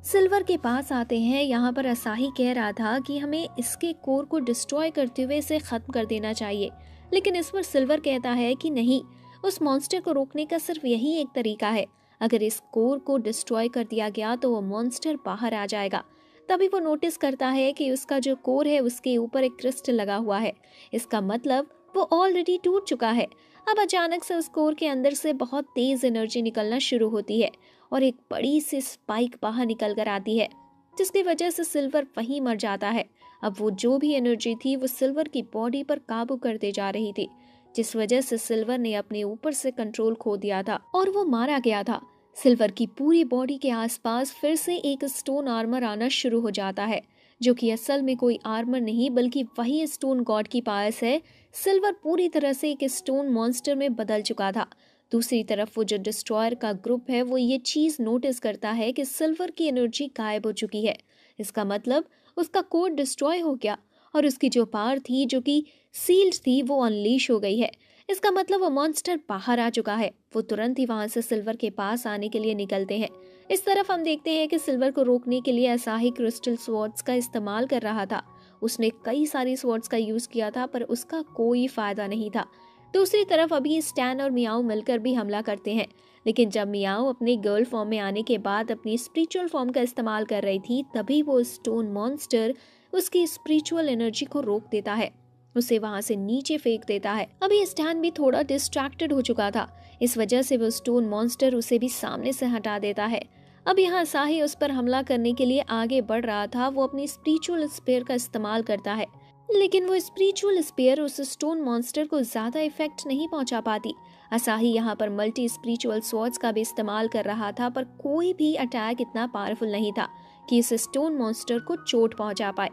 सिल्वर के पास आते हैं। यहाँ पर असाही कह रहा था कि हमें इसके कोर को डिस्ट्रॉय करते हुए इसे खत्म कर देना चाहिए, लेकिन इस पर सिल्वर कहता है कि नहीं, उस मॉन्स्टर को रोकने का सिर्फ यही एक तरीका है। अगर इस कोर को डिस्ट्रॉय कर दिया गया तो वो मॉन्स्टर बाहर आ जाएगा। तभी वो नोटिस करता है कि उसका जो कोर है उसके ऊपर एक क्रिस्टल लगा हुआ है। इसका मतलब वो ऑलरेडी टूट चुका है। अब अचानक से उस कोर के अंदर से बहुत तेज एनर्जी निकलना शुरू होती है और एक बड़ी सी स्पाइक बाहर निकल कर आती है, जिसकी वजह से सिल्वर वहीं मर जाता है। अब वो जो भी एनर्जी थी वो सिल्वर की बॉडी पर काबू करते जा रही थी, जिस वजह से सिल्वर ने अपने ऊपर से कंट्रोल खो दिया था और वो मारा गया था। सिल्वर की पूरी बॉडी के आसपास फिर से एक स्टोन आर्मर आना शुरू हो जाता है, जो कि असल में कोई आर्मर नहीं बल्कि वही स्टोन गॉड की पास है। सिल्वर पूरी तरह से एक स्टोन मॉन्स्टर में बदल चुका था। दूसरी तरफ वो जो डिस्ट्रॉयर का ग्रुप है वो ये चीज नोटिस करता है कि सिल्वर की एनर्जी गायब हो चुकी है। इसका मतलब उसका कोर डिस्ट्रॉय हो गया और उसकी जो पावर थी जो कि सील्ड थी वो अनलीश हो गई है। इसका मतलब वो मॉन्स्टर बाहर आ चुका है। वो तुरंत ही वहां से सिल्वर के पास आने के लिए निकलते हैं। इस तरफ हम देखते हैं कि सिल्वर को रोकने के लिए असाही क्रिस्टल स्वॉर्ड्स का इस्तेमाल कर रहा था। उसने कई सारी स्वॉर्ड्स का यूज किया था पर उसका कोई फायदा नहीं था। दूसरी तरफ अभी स्टैन और मियाओ मिलकर भी हमला करते हैं, लेकिन जब मियाओ अपने गर्ल फॉर्म में आने के बाद अपनी स्पिरिचुअल फॉर्म का इस्तेमाल कर रही थी, तभी वो स्टोन मॉन्स्टर उसकी स्पिरिचुअल एनर्जी को रोक देता है उसे वहां से नीचे फेंक देता है। अभी स्टैन भी थोड़ा डिस्ट्रैक्टेड हो चुका था, इस वजह से वो स्टोन मॉन्स्टर उसे भी सामने से हटा देता है। अब यहाँ असाही उस पर हमला करने के लिए आगे बढ़ रहा था। वो अपनी स्पिरिचुअल स्पेयर का इस्तेमाल करता है, लेकिन वो स्पिरिचुअल स्पेयर उस स्टोन मॉन्स्टर को ज्यादा इफेक्ट नहीं पहुंचा पाती। असाही यहाँ पर मल्टी स्पिरिचुअल स्वॉर्ड्स का भी इस्तेमाल कर रहा था, पर कोई भी अटैक इतना पावरफुल नहीं था कि इस स्टोन मॉन्स्टर को चोट पहुंचा पाए।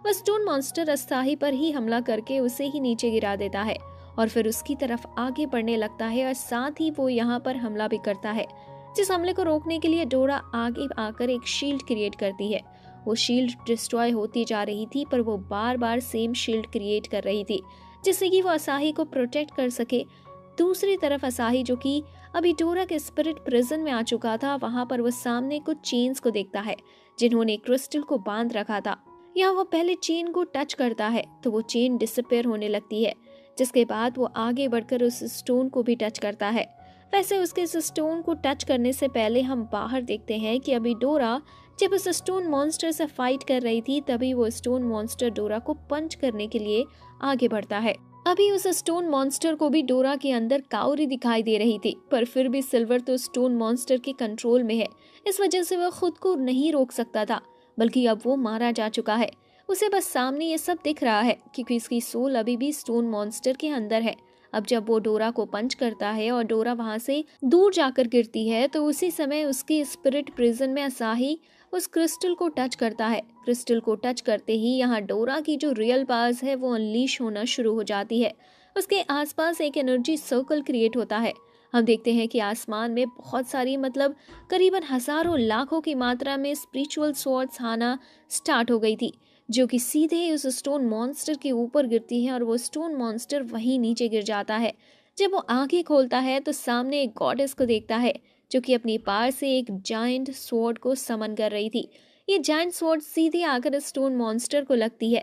वह स्टोन मॉन्स्टर असाही पर ही हमला करके उसे ही नीचे गिरा देता है और फिर उसकी तरफ आगे बढ़ने लगता है और साथ ही वो यहाँ पर हमला भी करता है। जिस हमले को रोकने के लिए डोरा आगे आकर एक शील्ड क्रिएट करती है। वो शील्ड डिस्ट्रॉय होती जा रही थी, पर वो बार बार सेम शील्ड क्रिएट कर रही थी जिससे कि वो असाही को प्रोटेक्ट कर सके। दूसरी तरफ असाही, जो कि अभी डोरा के स्पिरिट प्रिजन में आ चुका था, वहां पर वो सामने कुछ चेन्स को देखता है जिन्होंने क्रिस्टल को बांध रखा था। यहाँ वो पहले चेन को टच करता है तो वो चेन डिसअपीयर होने लगती है, जिसके बाद वो आगे बढ़कर उस स्टोन को भी टच करता है। वैसे उसके इस स्टोन को टच करने से पहले हम बाहर देखते हैं कि अभी डोरा जब उस स्टोन मॉन्स्टर से फाइट कर रही थी, तभी वो स्टोन मॉन्स्टर डोरा को पंच करने के लिए आगे बढ़ता है। अभी उस स्टोन मॉन्स्टर को भी डोरा के अंदर काउरी दिखाई दे रही थी, पर फिर भी सिल्वर तो स्टोन मॉन्स्टर के कंट्रोल में है, इस वजह से वह खुद को नहीं रोक सकता था, बल्कि अब वो मारा जा चुका है। उसे बस सामने ये सब दिख रहा है क्योंकि इसकी सोल अभी भी स्टोन मॉन्स्टर के अंदर है। अब जब वो डोरा को पंच करता है और डोरा वहां से दूर जाकर गिरती है, तो उसी समय उसकी स्पिरिट प्रिजन में असाही उस क्रिस्टल को टच करता है। क्रिस्टल को टच करते ही यहाँ डोरा की जो रियल पावर्स है वो अनलीश होना शुरू हो जाती है। उसके आसपास एक एनर्जी सर्कल क्रिएट होता है। हम देखते हैं कि आसमान में बहुत सारी, मतलब करीबन हजारों लाखों की मात्रा में स्पिरिचुअल स्वॉर्ड्स आना स्टार्ट हो गई थी, जो कि सीधे उस स्टोन मॉन्स्टर के ऊपर गिरती है और वो स्टोन मॉन्स्टर वहीं नीचे गिर जाता है। जब वो आंखें खोलता है तो सामने एक गॉडेस को देखता है जो कि अपनी पार से एक जायंट स्वॉर्ड को समन कर रही थी। ये जायंट स्वॉर्ड सीधे आकर स्टोन मॉन्स्टर को लगती है,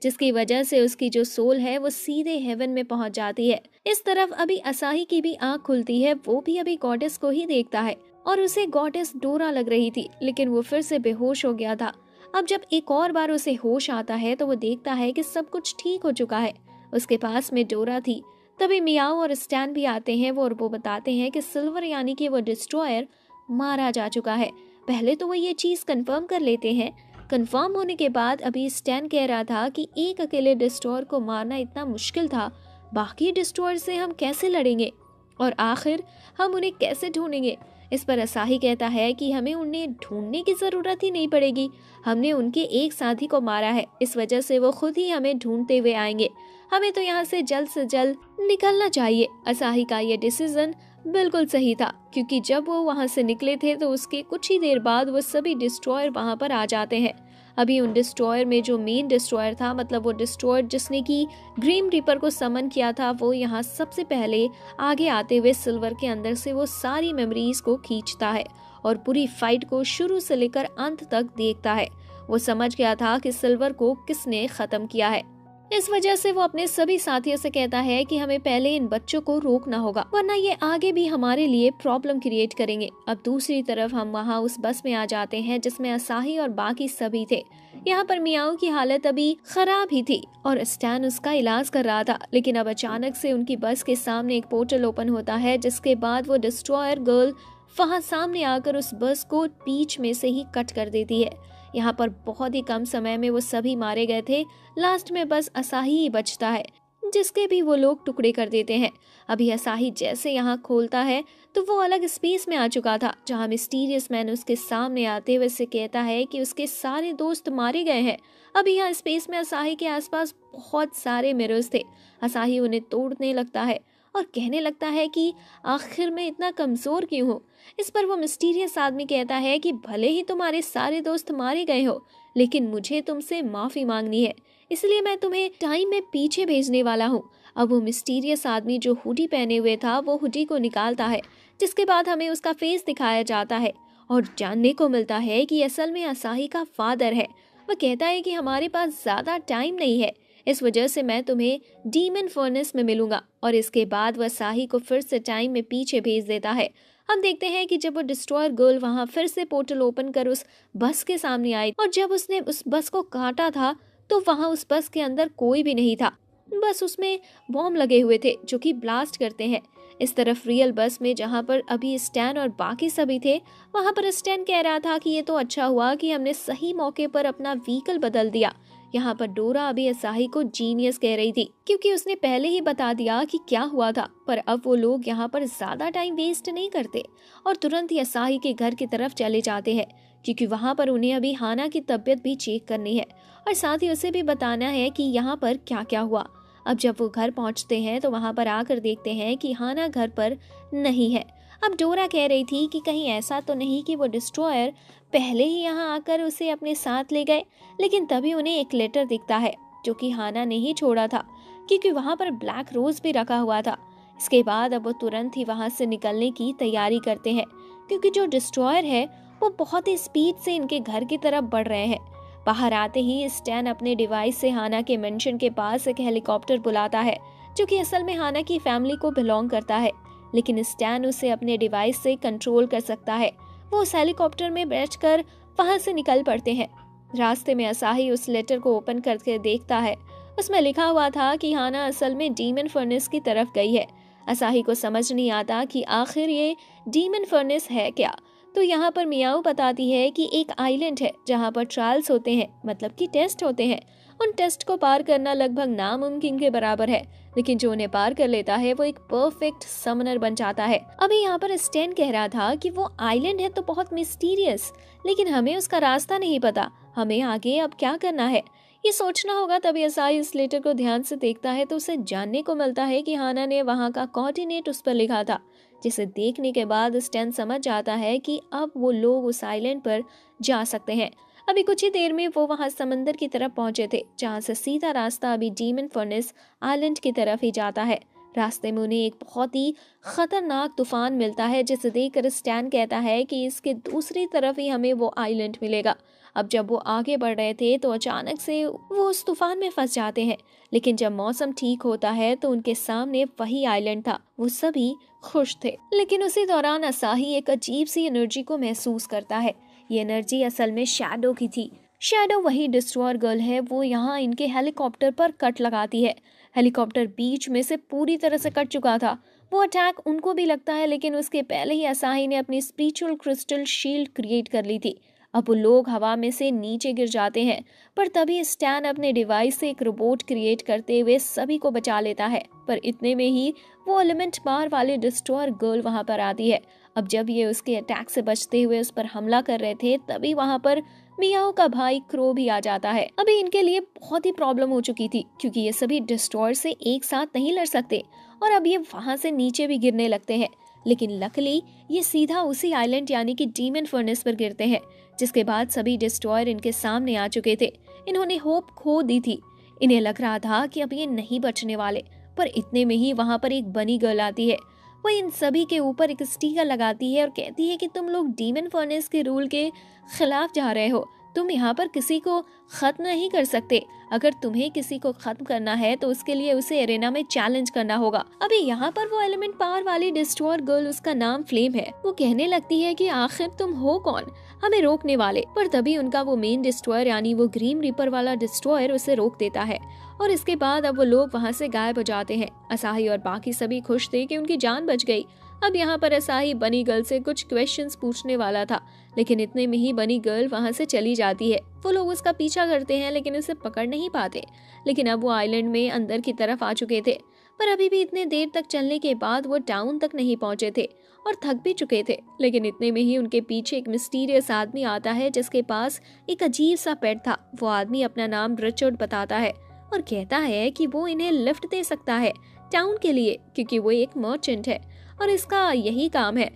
जिसकी वजह से उसकी जो सोल है वो सीधे हेवन में पहुंच जाती है। इस तरफ अभी असाही की भी आंख खुलती है। वो भी अभी गॉडेस को ही देखता है और उसे गॉडेस डोरा लग रही थी, लेकिन वो फिर से बेहोश हो गया था। अब जब एक और बार उसे होश आता है तो वो देखता है कि सब कुछ ठीक हो चुका है। उसके पास में डोरा थी। तभी मियाओ और स्टैन भी आते हैं वो बताते हैं कि सिल्वर यानी कि वो डिस्ट्रॉयर मारा जा चुका है। पहले तो वो ये चीज कंफर्म कर लेते हैं। कंफर्म होने के बाद अभी स्टैन कह रहा था कि एक अकेले डिस्ट्रॉयर को मारना इतना मुश्किल था, बाकी डिस्ट्रॉयर से हम कैसे लड़ेंगे और आखिर हम उन्हें कैसे ढूंढेंगे। इस पर असाही कहता है कि हमें उन्हें ढूंढने की जरूरत ही नहीं पड़ेगी, हमने उनके एक साथी को मारा है, इस वजह से वो खुद ही हमें ढूंढते हुए आएंगे। हमें तो यहाँ से जल्द निकलना चाहिए। असाही का ये डिसीजन बिल्कुल सही था, क्योंकि जब वो वहाँ से निकले थे तो उसके कुछ ही देर बाद वो सभी डिस्ट्रॉयर वहाँ पर आ जाते हैं। अभी उन डिस्ट्रॉयर में जो मेन डिस्ट्रॉयर था, मतलब वो डिस्ट्रॉयर जिसने की ग्रीम रीपर को समन किया था, वो यहाँ सबसे पहले आगे आते हुए सिल्वर के अंदर से वो सारी मेमोरीज को खींचता है और पूरी फाइट को शुरू से लेकर अंत तक देखता है। वो समझ गया था कि सिल्वर को किसने खत्म किया है। इस वजह से वो अपने सभी साथियों से कहता है कि हमें पहले इन बच्चों को रोकना होगा, वरना ये आगे भी हमारे लिए प्रॉब्लम क्रिएट करेंगे। अब दूसरी तरफ हम वहाँ उस बस में आ जाते हैं जिसमें असाही और बाकी सभी थे। यहाँ पर मियाओ की हालत अभी खराब ही थी और स्टैन उसका इलाज कर रहा था, लेकिन अब अचानक से उनकी बस के सामने एक पोर्टल ओपन होता है, जिसके बाद वो डिस्ट्रॉयर गर्ल वहाँ सामने आकर उस बस को बीच में से ही कट कर देती है। यहाँ पर बहुत ही कम समय में वो सभी मारे गए थे। लास्ट में बस असाही ही बचता है, जिसके भी वो लोग टुकड़े कर देते हैं। अभी असाही जैसे यहाँ खोलता है तो वो अलग स्पेस में आ चुका था, जहाँ मिस्टीरियस मैन उसके सामने आते हुए से कहता है कि उसके सारे दोस्त मारे गए हैं। अभी यहाँ स्पेस में असाही के आसपास बहुत सारे मिरर्स थे। असाही उन्हें तोड़ने लगता है और कहने लगता है कि आखिर मैं इतना कमजोर क्यों हूँ। इस पर वो मिस्टीरियस आदमी कहता है कि भले ही तुम्हारे सारे दोस्त मारे गए हो, लेकिन मुझे तुमसे माफी मांगनी है, इसलिए मैं तुम्हें टाइम में पीछे भेजने वाला हूँ। अब वो मिस्टीरियस आदमी जो हुडी पहने हुए था, वो हुडी को निकालता है, जिसके बाद हमें उसका फेस दिखाया जाता है और जानने को मिलता है कि असल में असाही का फादर है। वह कहता है कि हमारे पास ज्यादा टाइम नहीं है, इस वजह से मैं तुम्हें डीमन फर्नेस में मिलूंगा। और इसके बाद वह असाही को फिर से टाइम में पीछे भेज देता है। हम देखते हैं कि जब वो डिस्ट्रॉयर गर्ल वहां फिर से पोर्टल ओपन कर उस बस के सामने आई और जब उसने उस बस को काटा था तो वहां उस बस के अंदर कोई भी नहीं था। बस उसमें बॉम्ब लगे हुए थे जो कि ब्लास्ट करते हैं। इस तरफ रियल बस में जहाँ पर अभी स्टैन और बाकी सभी थे, वहाँ पर स्टैन कह रहा था कि ये तो अच्छा हुआ कि हमने सही मौके पर अपना व्हीकल बदल दिया। यहाँ पर डोरा अभी असाही को जीनियस कह रही थी क्योंकि उसने पहले ही बता दिया कि क्या हुआ था। पर अब वो लोग यहाँ पर ज्यादा टाइम वेस्ट नहीं करते और तुरंत ही असाही के घर की तरफ चले जाते हैं क्योंकि वहाँ पर उन्हें अभी हाना की तबीयत भी चेक करनी है और साथ ही उसे भी बताना है कि यहाँ पर क्या क्या हुआ। अब जब वो घर पहुंचते हैं तो वहां पर आकर देखते हैं कि हाना घर पर नहीं है। अब डोरा कह रही थी कि कहीं ऐसा तो नहीं कि वो डिस्ट्रॉयर पहले ही यहाँ आकर उसे अपने साथ ले गए, लेकिन तभी उन्हें एक लेटर दिखता है जो कि हाना ने ही छोड़ा था क्योंकि वहां पर ब्लैक रोज भी रखा हुआ था। इसके बाद अब वो तुरंत ही वहां से निकलने की तैयारी करते हैं क्योंकि जो डिस्ट्रॉयर है वो बहुत ही स्पीड से इनके घर की तरफ बढ़ रहे हैं। बाहर आते ही स्टैन अपने डिवाइस से हाना के मेंशन के पास एक हेलीकॉप्टर बुलाता है जो कि असल में हाना की फैमिली को बिलोंग करता है, लेकिन स्टैन उसे अपने डिवाइस से कंट्रोल कर सकता है। वो उस हेलीकॉप्टर में बैठकर वहां से निकल पड़ते हैं। रास्ते में असाही उस लेटर को ओपन करके देखता है। उसमें लिखा हुआ था कि हाना असल में डीमन फर्नेस की तरफ गई है। असाही को समझ नहीं आता कि आखिर ये डीमन फर्नेस है क्या। तो यहाँ पर मियाओ बताती है कि एक आइलैंड है जहाँ पर ट्रायल्स होते हैं, मतलब कि टेस्ट होते हैं। उन टेस्ट को पार करना लगभग नामुमकिन के बराबर है, लेकिन जो उन्हें पार कर लेता है वो एक परफेक्ट समनर बन जाता है। अभी यहाँ पर स्टैन कह रहा था कि वो आइलैंड है तो बहुत मिस्टीरियस, लेकिन हमें उसका रास्ता नहीं पता, हमें आगे अब क्या करना है ये सोचना होगा। तभी असाई इस लेटर को ध्यान से देखता है तो उसे जानने को मिलता है कि हाना ने वहाँ का कोऑर्डिनेट उस पर लिखा था, जिसे देखने के बाद स्टैन समझ जाता है कि अब वो लोग उस आइलैंड पर जा सकते हैं। अभी कुछ ही देर में वो वहां समंदर की तरफ पहुंचे थे जहां से सीधा रास्ता अभी डीमन फर्नेस आइलैंड की तरफ ही जाता है। रास्ते में उन्हें एक बहुत ही खतरनाक तूफान मिलता है जिसे देखकर स्टैन कहता है कि इसके दूसरी तरफ ही हमें वो आइलैंड मिलेगा। अब जब वो आगे बढ़ रहे थे तो अचानक से वो उस तूफान में फंस जाते हैं, लेकिन जब मौसम ठीक होता है तो उनके सामने वही आइलैंड था। वो सभी खुश थे, लेकिन उसी दौरान असाही एक अजीब सी एनर्जी को महसूस करता है। ये एनर्जी असल में शैडो की थी। शैडो वही डिस्ट्रॉयर गर्ल है। वो यहाँ इनके हेलीकॉप्टर पर कट लगाती है। हेलीकॉप्टर बीच में से पूरी तरह से कट चुका था। वो अटैक उनको भी लगता है, लेकिन उसके पहले ही असाही ने अपनी स्पिरिचुअल क्रिस्टल शील्ड क्रिएट कर ली थी। अब वो लोग हवा में से नीचे गिर जाते हैं, पर तभी स्टैन अपने डिवाइस से एक रोबोट क्रिएट करते हुए सभी को बचा लेता है। पर इतने में ही वो एलिमेंट बार वाले डिस्ट्रॉयर गर्ल वहां पर आती है। अब जब ये उसके अटैक से बचते हुए उस पर हमला कर रहे थे तभी वहां पर मियाओ का भाई क्रो भी आ जाता है। अभी इनके लिए बहुत ही प्रॉब्लम हो चुकी थी क्योंकि ये सभी डिस्ट्रॉयर से एक साथ नहीं लड़ सकते और अब ये वहां से नीचे भी गिरने लगते हैं। लेकिन लकीली ये सीधा उसी आइलैंड यानी कि डीमन फर्नेस पर गिरते हैं, जिसके बाद सभी डिस्ट्रॉयर इनके सामने आ चुके थे। इन्होंने होप खो दी थी। इन्हें लग रहा था कि अब ये नहीं बचने वाले, पर इतने में ही वहां पर एक बनी गर्ल आती है। वो इन सभी के ऊपर एक स्टिकर लगाती है और कहती है कि तुम लोग डीमन फर्नेस के रूल के खिलाफ जा रहे हो। तुम यहाँ पर किसी को खत्म नहीं कर सकते। अगर तुम्हें किसी को खत्म करना है तो उसके लिए उसे एरेना में चैलेंज करना होगा। अभी यहाँ पर वो एलिमेंट पावर वाली डिस्ट्रॉयर गर्ल, उसका नाम फ्लेम है, वो कहने लगती है कि आखिर तुम हो कौन हमें रोकने वाले। पर तभी उनका वो मेन डिस्ट्रॉयर यानी वो ग्रीन रिपर वाला डिस्ट्रॉयर उसे रोक देता है और इसके बाद अब वो लोग वहाँ से गायब हो जाते हैं। असाही और बाकी सभी खुश थे कि उनकी जान बच गई। अब यहाँ पर असाही बनी गर्ल से कुछ क्वेश्चंस पूछने वाला था, लेकिन इतने में ही बनी गर्ल वहाँ से चली जाती है। वो लोग उसका पीछा करते हैं लेकिन उसे पकड़ नहीं पाते। लेकिन अब वो आइलैंड में अंदर की तरफ आ चुके थे, पर अभी भी इतने देर तक चलने के बाद वो टाउन तक नहीं पहुंचे थे और थक भी चुके थे। लेकिन इतने में ही उनके पीछे एक मिस्टीरियस आदमी आता है जिसके पास एक अजीब सा पेट था। वो आदमी अपना नाम रिचर्ड बताता है और कहता है कि वो इन्हें लिफ्ट दे सकता है टाउन के लिए, क्योंकि वो एक मर्चेंट है और इसका यही काम है।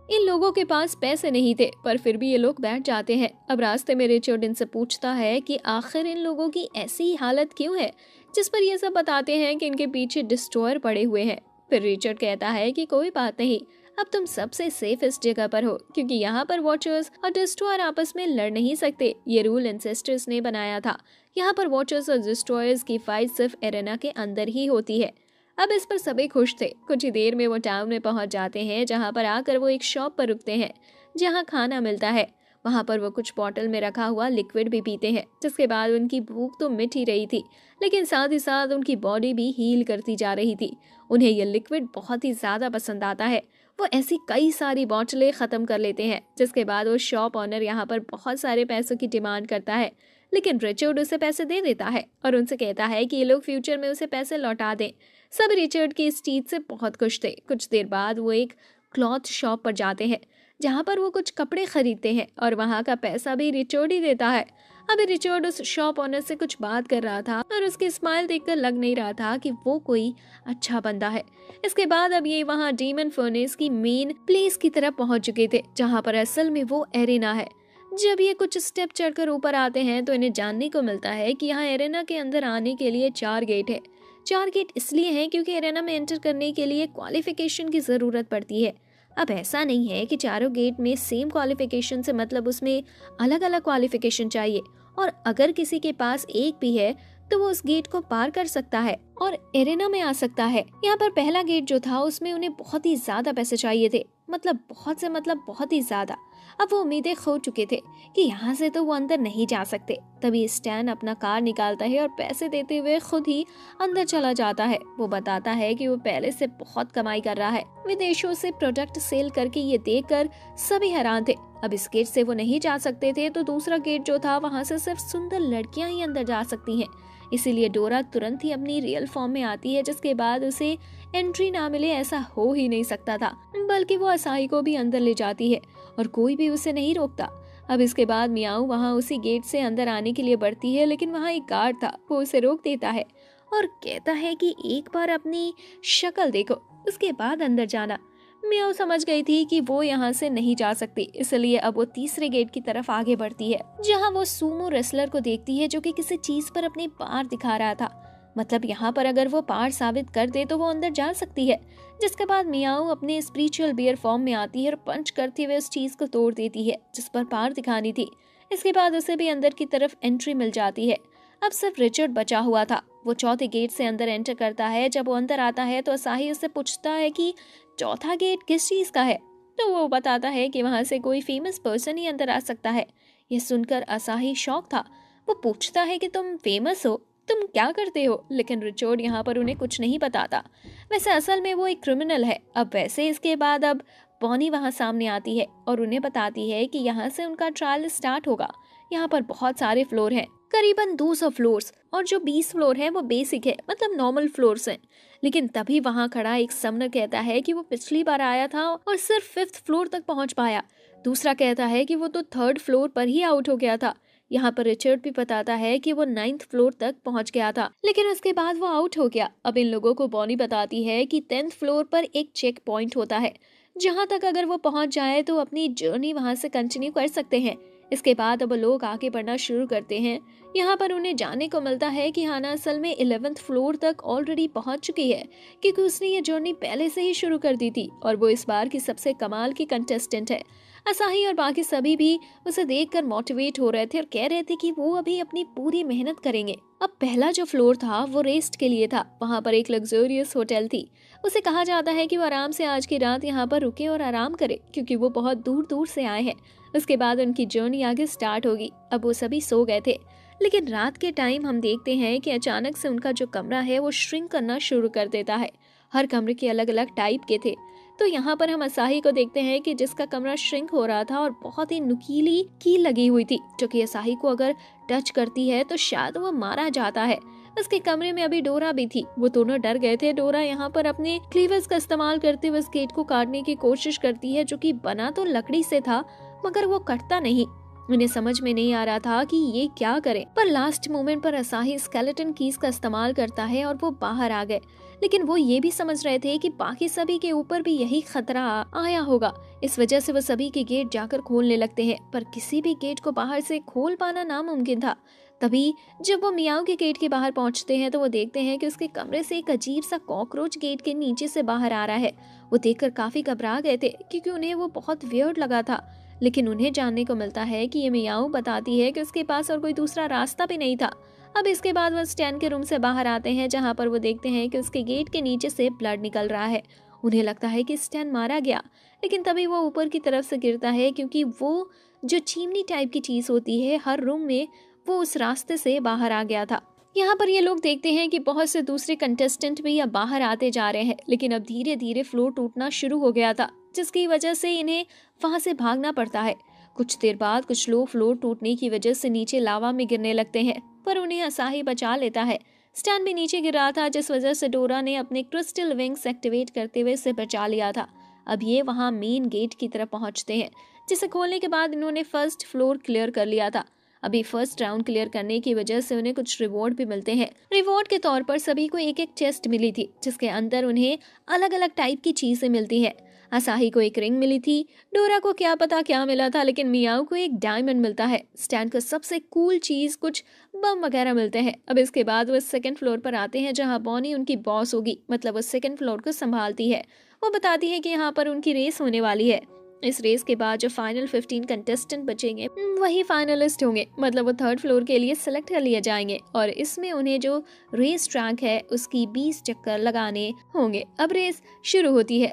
इन लोगों के पास पैसे नहीं थे, पर फिर भी ये लोग बैठ जाते हैं। अब रास्ते में रिचर्ड इनसे पूछता है कि आखिर इन लोगों की ऐसी हालत क्यों है, जिस पर ये सब बताते हैं कि इनके पीछे डिस्ट्रॉयर पड़े हुए हैं। फिर रिचर्ड कहता है कि कोई बात नहीं, अब तुम सबसे सेफेस्ट जगह पर हो, क्योंकि यहाँ पर वॉचर्स और डिस्ट्रॉयर आपस में लड़ नहीं सकते। ये रूल एंसेस्टर्स ने बनाया था। यहाँ पर वॉचर्स और डिस्ट्रॉयर्स की फाइट सिर्फ एरेना के अंदर ही होती है। अब इस पर सभी खुश थे। कुछ ही देर में वो टाउन में पहुंच जाते हैं, जहां पर आकर वो एक शॉप पर रुकते हैं जहां खाना मिलता है। वहाँ पर वो कुछ बॉटल में रखा हुआ लिक्विड भी पीते हैं, जिसके बाद उनकी भूख तो मिट ही रही थी, लेकिन साथ ही साथ उनकी बॉडी भी हील करती जा रही थी। उन्हें यह लिक्विड बहुत ही ज़्यादा पसंद आता है। वो ऐसी कई सारी बॉटलें ख़त्म कर लेते हैं, जिसके बाद वो शॉप ऑनर यहाँ पर बहुत सारे पैसों की डिमांड करता है, लेकिन रिचर्ड उसे पैसे दे देता है और उनसे कहता है कि ये लोग फ्यूचर में उसे पैसे लौटा दें। सब रिचर्ड की इस चीज़ से बहुत खुश थे। कुछ देर बाद वो एक क्लॉथ शॉप पर जाते हैं, जहाँ पर वो कुछ कपड़े खरीदते हैं और वहाँ का पैसा भी रिचर्ड ही देता है। अभी रिचर्ड उस शॉप ऑनर से कुछ बात कर रहा था और उसकी स्माइल देखकर लग नहीं रहा था कि वो कोई अच्छा बंदा है। इसके बाद अब ये वहाँ डीमन फर्नेस की मेन प्लेस की तरफ पहुंच चुके थे, जहाँ पर असल में वो एरेना है। जब ये कुछ स्टेप चढ़कर ऊपर आते हैं तो इन्हें जानने को मिलता है कि यहाँ एरेना के अंदर आने के लिए 4 गेट है। 4 गेट इसलिए हैं क्योंकि एरेना में एंटर करने के लिए क्वालिफिकेशन की ज़रूरत पड़ती है। अब ऐसा नहीं है कि चारों गेट में सेम क्वालिफिकेशन से मतलब उसमें अलग अलग क्वालिफिकेशन चाहिए, और अगर किसी के पास एक भी है तो वो उस गेट को पार कर सकता है और एरेना में आ सकता है। यहाँ पर पहला गेट जो था उसमें उन्हें बहुत ही ज्यादा पैसे चाहिए थे, मतलब बहुत ही ज्यादा। अब वो उम्मीदें खो चुके थे कि यहाँ से तो वो अंदर नहीं जा सकते। तभी स्टैन अपना कार्ड निकालता है और पैसे देते हुए खुद ही अंदर चला जाता है। वो बताता है कि वो पहले से बहुत कमाई कर रहा है। विदेशों से प्रोडक्ट सेल करके ये देखकर सभी हैरान थे। अब इस गेट से वो नहीं जा सकते थे तो दूसरा गेट जो था वहाँ से सिर्फ सुंदर लड़कियां ही अंदर जा सकती हैं। इसीलिए डोरा तुरंत ही अपनी रियल फॉर्म में आती है, जिसके बाद उसे एंट्री ना मिले ऐसा हो ही नहीं सकता था, बल्कि वो असाही को भी अंदर ले जाती है और कोई भी उसे नहीं रोकता। अब इसके बाद मियाऊ वहाँ उसी गेट से अंदर आने के लिए बढ़ती है, लेकिन वहाँ एक गार्ड था, वो उसे रोक देता है और कहता है कि एक बार अपनी शक्ल देखो, उसके बाद अंदर जाना। मियाऊ समझ गई थी कि वो यहाँ से नहीं जा सकती, इसलिए अब वो तीसरे गेट की तरफ आगे बढ़ती है, जहाँ वो सूमो रेसलर को देखती है जो कि किसी चीज पर अपनी पार दिखा रहा था। मतलब यहाँ पर अगर वो पार साबित कर दे तो वो अंदर जा सकती है। जिसके बाद मियाऊ अपने स्पिरिचुअल बियर फॉर्म में आती है और पंच करते हुए उस चीज को तोड़ देती है जिस पर पार दिखानी थी। इसके बाद उसे भी अंदर की तरफ एंट्री मिल जाती है। अब सिर्फ रिचर्ड बचा हुआ था। वो चौथे गेट से अंदर एंटर करता है। जब वो अंदर आता है तो असाही उससे पूछता है कि चौथा गेट किस चीज का है, तो वो बताता है कि वहां से कोई फेमस पर्सन ही अंदर आ सकता है। यह सुनकर असाही शॉक था। वो पूछता है कि तुम फेमस हो, तुम क्या करते हो, लेकिन रिचर्ड यहाँ पर उन्हें कुछ नहीं बताता। वैसे असल में वो एक क्रिमिनल है। अब वैसे इसके बाद अब बॉनी वहाँ सामने आती है और उन्हें बताती है कि यहाँ से उनका ट्रायल स्टार्ट होगा। यहाँ पर बहुत सारे फ्लोर हैं, करीबन 200 फ्लोर्स, और जो 20 फ्लोर है वो बेसिक है, मतलब नॉर्मल फ्लोर्स हैं। लेकिन तभी वहाँ खड़ा एक समनर कहता है कि वो पिछली बार आया था और सिर्फ 5th फ्लोर तक पहुँच पाया। दूसरा कहता है कि वो तो 3rd फ्लोर पर ही आउट हो गया था। यहाँ पर रिचर्ड भी बताता है कि वो 9th फ्लोर तक पहुँच गया था, लेकिन उसके बाद वो आउट हो गया। अब इन लोगों को बॉनी बताती है कि 10th फ्लोर पर एक चेक पॉइंट होता है, जहाँ तक अगर वो पहुँच जाए तो अपनी जर्नी वहाँ से कंटिन्यू कर सकते हैं। इसके बाद अब लोग आगे बढ़ना शुरू करते हैं। यहाँ पर उन्हें जानने को मिलता है कि हाना असल में 11th फ्लोर तक ऑलरेडी पहुँच चुकी है, क्योंकि उसने ये जर्नी पहले से ही शुरू कर दी थी और वो इस बार की सबसे कमाल की कंटेस्टेंट है। असाही और बाकी सभी भी उसे देखकर मोटिवेट हो रहे थे और कह रहे थे कि वो अभी अपनी पूरी मेहनत करेंगे। अब पहला जो फ्लोर था वो रेस्ट के लिए था। वहाँ पर एक लग्जरियस होटल थी। उसे कहा जाता है कि वो आराम से आज की रात यहाँ पर रुके और आराम करे, क्योंकि वो बहुत दूर दूर से आए हैं। उसके बाद उनकी जर्नी आगे स्टार्ट होगी। अब वो सभी सो गए थे, लेकिन रात के टाइम हम देखते हैं कि अचानक से उनका जो कमरा है वो श्रिंक करना शुरू कर देता है। हर कमरे के अलग अलग टाइप के थे। तो यहाँ पर हम असाही को देखते हैं कि जिसका कमरा श्रिंक हो रहा था और बहुत ही नुकीली कील लगी हुई थी, जो कि असाही को अगर टच करती है तो शायद वो मारा जाता है। उसके कमरे में अभी डोरा भी थी। वो दोनों डर गए थे। डोरा यहाँ पर अपने क्लीवर्स का इस्तेमाल करते हुए उस गेट को काटने की कोशिश करती है, जो कि बना तो लकड़ी से था मगर वो कटता नहीं। उन्हें समझ में नहीं आ रहा था कि ये क्या करें, पर लास्ट मोमेंट पर असाही स्केलेटन कीज का इस्तेमाल करता है और वो बाहर आ गए। लेकिन वो ये भी समझ रहे थे कि बाकी सभी के ऊपर भी यही खतरा आया होगा। इस वजह से वो सभी के गेट जाकर खोलने लगते हैं, पर किसी भी गेट को बाहर से खोल पाना नामुमकिन था। तभी जब वो मियाओ के गेट के बाहर पहुंचते हैं तो वो देखते हैं कि उसके कमरे से एक अजीब सा कॉकरोच गेट के नीचे से बाहर आ रहा है। वो देखकर काफी घबरा गए थे, क्योंकि उन्हें वो बहुत वियर्ड लगा था। लेकिन उन्हें जानने को मिलता है कि ये मियाओ बताती है कि उसके पास और कोई दूसरा रास्ता भी नहीं था। अब इसके बाद वो स्टैन के रूम से बाहर आते हैं, जहाँ पर वो देखते हैं कि उसके गेट के नीचे से ब्लड निकल रहा है। उन्हें लगता है कि स्टैन मारा गया, लेकिन तभी वो ऊपर की तरफ से गिरता है, क्योंकि वो जो चिमनी टाइप की चीज होती है हर रूम में, वो उस रास्ते से बाहर आ गया था। यहाँ पर ये लोग देखते हैं कि बहुत से दूसरे कंटेस्टेंट भी अब बाहर आते जा रहे हैं, लेकिन अब धीरे धीरे फ्लोर टूटना शुरू हो गया था, जिसकी वजह से इन्हें वहां से भागना पड़ता है। कुछ देर बाद कुछ लोग फ्लोर टूटने की वजह से नीचे लावा में गिरने लगते हैं, पर उन्हें असाही बचा लेता है। स्टैन भी नीचे गिर रहा था, जिस वजह से डोरा ने अपने क्रिस्टल विंग्स एक्टिवेट करते हुए इसे बचा लिया था। अब ये वहां मेन गेट की तरफ पहुंचते हैं, जिसे खोलने के बाद इन्होंने फर्स्ट फ्लोर क्लियर कर लिया था। अभी फर्स्ट राउंड क्लियर करने की वजह से उन्हें कुछ रिवॉर्ड भी मिलते हैं। रिवॉर्ड के तौर पर सभी को एक एक चेस्ट मिली थी, जिसके अंदर उन्हें अलग अलग टाइप की चीजें मिलती है। असाही को एक रिंग मिली थी, डोरा को क्या पता क्या मिला था, लेकिन मियाओ को एक डायमंड मिलता है। स्टैन को सबसे कूल चीज कुछ बम वगैरह मिलते हैं। अब इसके बाद वो सेकंड फ्लोर पर आते हैं, जहां बॉनी उनकी बॉस होगी, मतलब वो सेकंड फ्लोर को संभालती है। वो बताती है कि यहाँ पर उनकी रेस होने वाली है। इस रेस के बाद जो फाइनल 15 कंटेस्टेंट बचेंगे वही फाइनलिस्ट होंगे, मतलब वो थर्ड फ्लोर के लिए सिलेक्ट कर लिए जाएंगे और इसमें उन्हें जो रेस ट्रैक है उसकी 20 चक्कर लगाने होंगे। अब रेस शुरू होती है,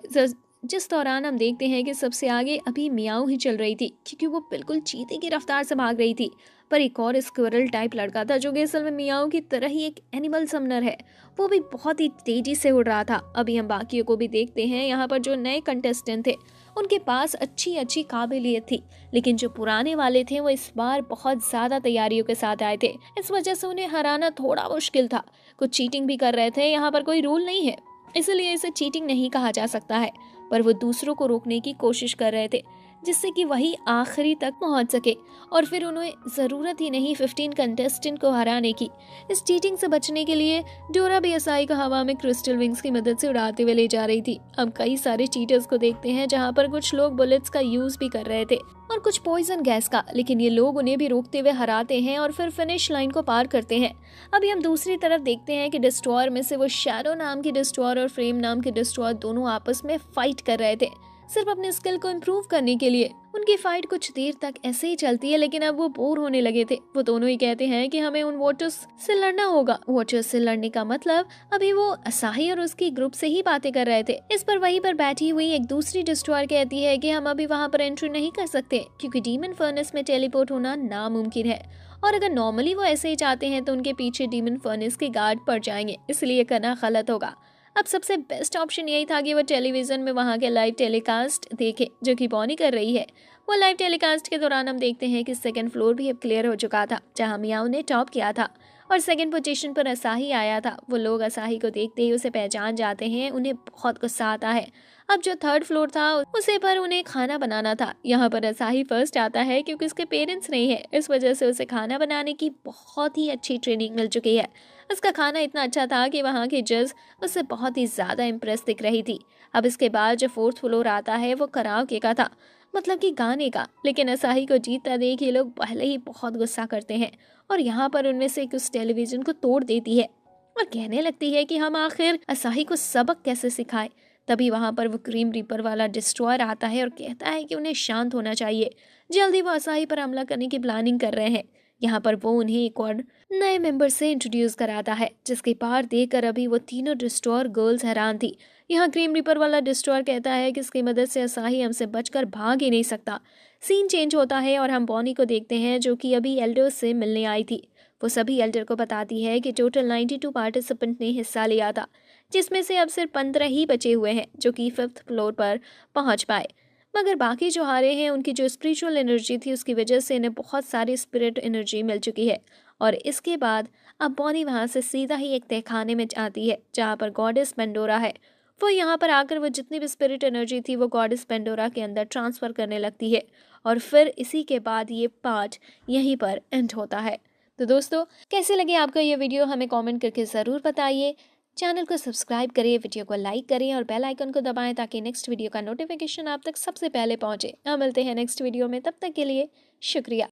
जिस दौरान हम देखते हैं कि सबसे आगे अभी मियाओ ही चल रही थी, क्योंकि वो बिल्कुल चीते की रफ्तार से भाग रही थी। पर एक और स्क्विरल टाइप लड़का था, जो कि असल में मियाओ की तरह ही एक एनिमल समनर है, वो भी बहुत ही तेजी से उड़ रहा था। अभी हम बाकियों को भी देखते हैं। यहाँ पर जो नए कंटेस्टेंट थे उनके पास अच्छी अच्छी काबिलियत थी, लेकिन जो पुराने वाले थे वो इस बार बहुत ज्यादा तैयारियों के साथ आए थे। इस वजह से उन्हें हराना थोड़ा मुश्किल था। कुछ चीटिंग भी कर रहे थे। यहाँ पर कोई रूल नहीं है, इसलिए इसे चीटिंग नहीं कहा जा सकता है, पर वो दूसरों को रोकने की कोशिश कर रहे थे, जिससे कि वही आखिरी तक पहुंच सके और फिर उन्हें जरूरत ही नहीं 15 कंटेस्टेंट को हराने की। इस चीटिंग से बचने के लिए डोरा भी असाई को हवा में क्रिस्टल विंग्स की मदद से उड़ाते हुए ले जा रही थी। हम कई सारे चीटर्स को देखते हैं, जहां पर कुछ लोग बुलेट्स का यूज भी कर रहे थे और कुछ पॉइजन गैस का, लेकिन ये लोग उन्हें भी रोकते हुए हराते हैं और फिर फिनिश लाइन को पार करते हैं। अभी हम दूसरी तरफ देखते हैं कि डिस्ट्रॉयर में से वो शैडो नाम की डिस्ट्रॉयर और फ्रेम नाम की डिस्ट्रॉयर दोनों आपस में फाइट कर रहे थे, सिर्फ अपने स्किल को इम्प्रूव करने के लिए। उनकी फाइट कुछ देर तक ऐसे ही चलती है, लेकिन अब वो बोर होने लगे थे। वो दोनों ही कहते हैं कि हमें उन वॉचर्स से लड़ना होगा। वॉचर्स से लड़ने का मतलब अभी वो असाही और उसकी ग्रुप से ही बातें कर रहे थे। इस पर वहीं पर बैठी हुई एक दूसरी डिस्ट्रॉयर कहती है कि हम अभी वहां पर एंट्री नहीं कर सकते, क्योंकि डीमन फर्नेस में टेलीपोर्ट होना नामुमकिन है, और अगर नॉर्मली वो ऐसे ही चाहते हैं तो उनके पीछे डीमन फर्नेस के गार्ड पड़ जाएंगे, इसलिए करना गलत होगा। अब सबसे बेस्ट ऑप्शन यही था कि वो टेलीविजन में वहां के लाइव टेलीकास्ट देखे, जो कि बॉनी कर रही है। वो लाइव टेलीकास्ट के दौरान हम देखते हैं कि सेकंड फ्लोर भी अब क्लियर हो चुका था, जहां मियाओ ने टॉप किया था और सेकंड पोजीशन पर असाही आया था। वो लोग असाही को देखते ही उसे पहचान जाते हैं। उन्हें बहुत गुस्सा आता है। अब जो थर्ड फ्लोर था उसे पर उन्हें खाना बनाना था। यहाँ पर असाही फर्स्ट आता है, क्योंकि उसके पेरेंट्स नहीं है, इस वजह से उसे खाना बनाने की बहुत ही अच्छी ट्रेनिंग मिल चुकी है। उसका खाना इतना अच्छा था कि वहाँ की जज उससे बहुत ही ज्यादा इम्प्रेस दिख रही थी। अब इसके बाद जो फोर्थ फ्लोर आता है वो कराओके का था, मतलब कि गाने का, लेकिन असाही को जीतता देख ये लोग पहले ही बहुत गुस्सा करते हैं और यहाँ पर उनमें से एक उस टेलीविजन को तोड़ देती है और कहने लगती है कि हम आखिर असाही को सबक कैसे सिखाएं। तभी वहां पर वो क्रीम रीपर वाला डिस्ट्रॉयर आता है और कहता है कि उन्हें शांत होना चाहिए, जल्दी वो असाही पर हमला करने की प्लानिंग कर रहे हैं। यहाँ पर वो उन्हें एक और नए मेंबर से इंट्रोड्यूस कराता है, जिसके पार देखकर अभी वो तीनों डिस्ट्रॉयर गर्ल्स हैरान थी। यहाँ क्रीम रीपर वाला डिस्ट्रॉयर कहता है कि इसकी मदद से असाही हमसे बचकर भाग ही नहीं सकता। सीन चेंज होता है और हम बॉनी को देखते हैं, जो कि अभी एल्डर्स से मिलने आई थी। वो सभी एल्डर को बताती है कि टोटल 92 पार्टिसिपेंट ने हिस्सा लिया था, जिसमें से अब सिर्फ 15 ही बचे हुए हैं जो कि 5th फ्लोर पर पहुंच पाए। मगर बाकी जो हारे हैं उनकी जो स्पिरिचुअल एनर्जी थी उसकी वजह से इन्हें बहुत सारी स्पिरिट एनर्जी मिल चुकी है। और इसके बाद अब बॉनी वहां से सीधा ही एक तहखाने में आती है, जहाँ पर गॉडेस पेंडोरा है। वो यहाँ पर आकर वो जितनी भी स्पिरिट एनर्जी थी वो गॉडेस पेंडोरा के अंदर ट्रांसफर करने लगती है और फिर इसी के बाद ये पार्ट यहीं पर एंड होता है। तो दोस्तों, कैसे लगे आपको ये वीडियो हमें कमेंट करके ज़रूर बताइए। चैनल को सब्सक्राइब करें, वीडियो को लाइक करें और बेल आइकन को दबाएं ताकि नेक्स्ट वीडियो का नोटिफिकेशन आप तक सबसे पहले पहुंचे। मिलते हैं नेक्स्ट वीडियो में, तब तक के लिए शुक्रिया।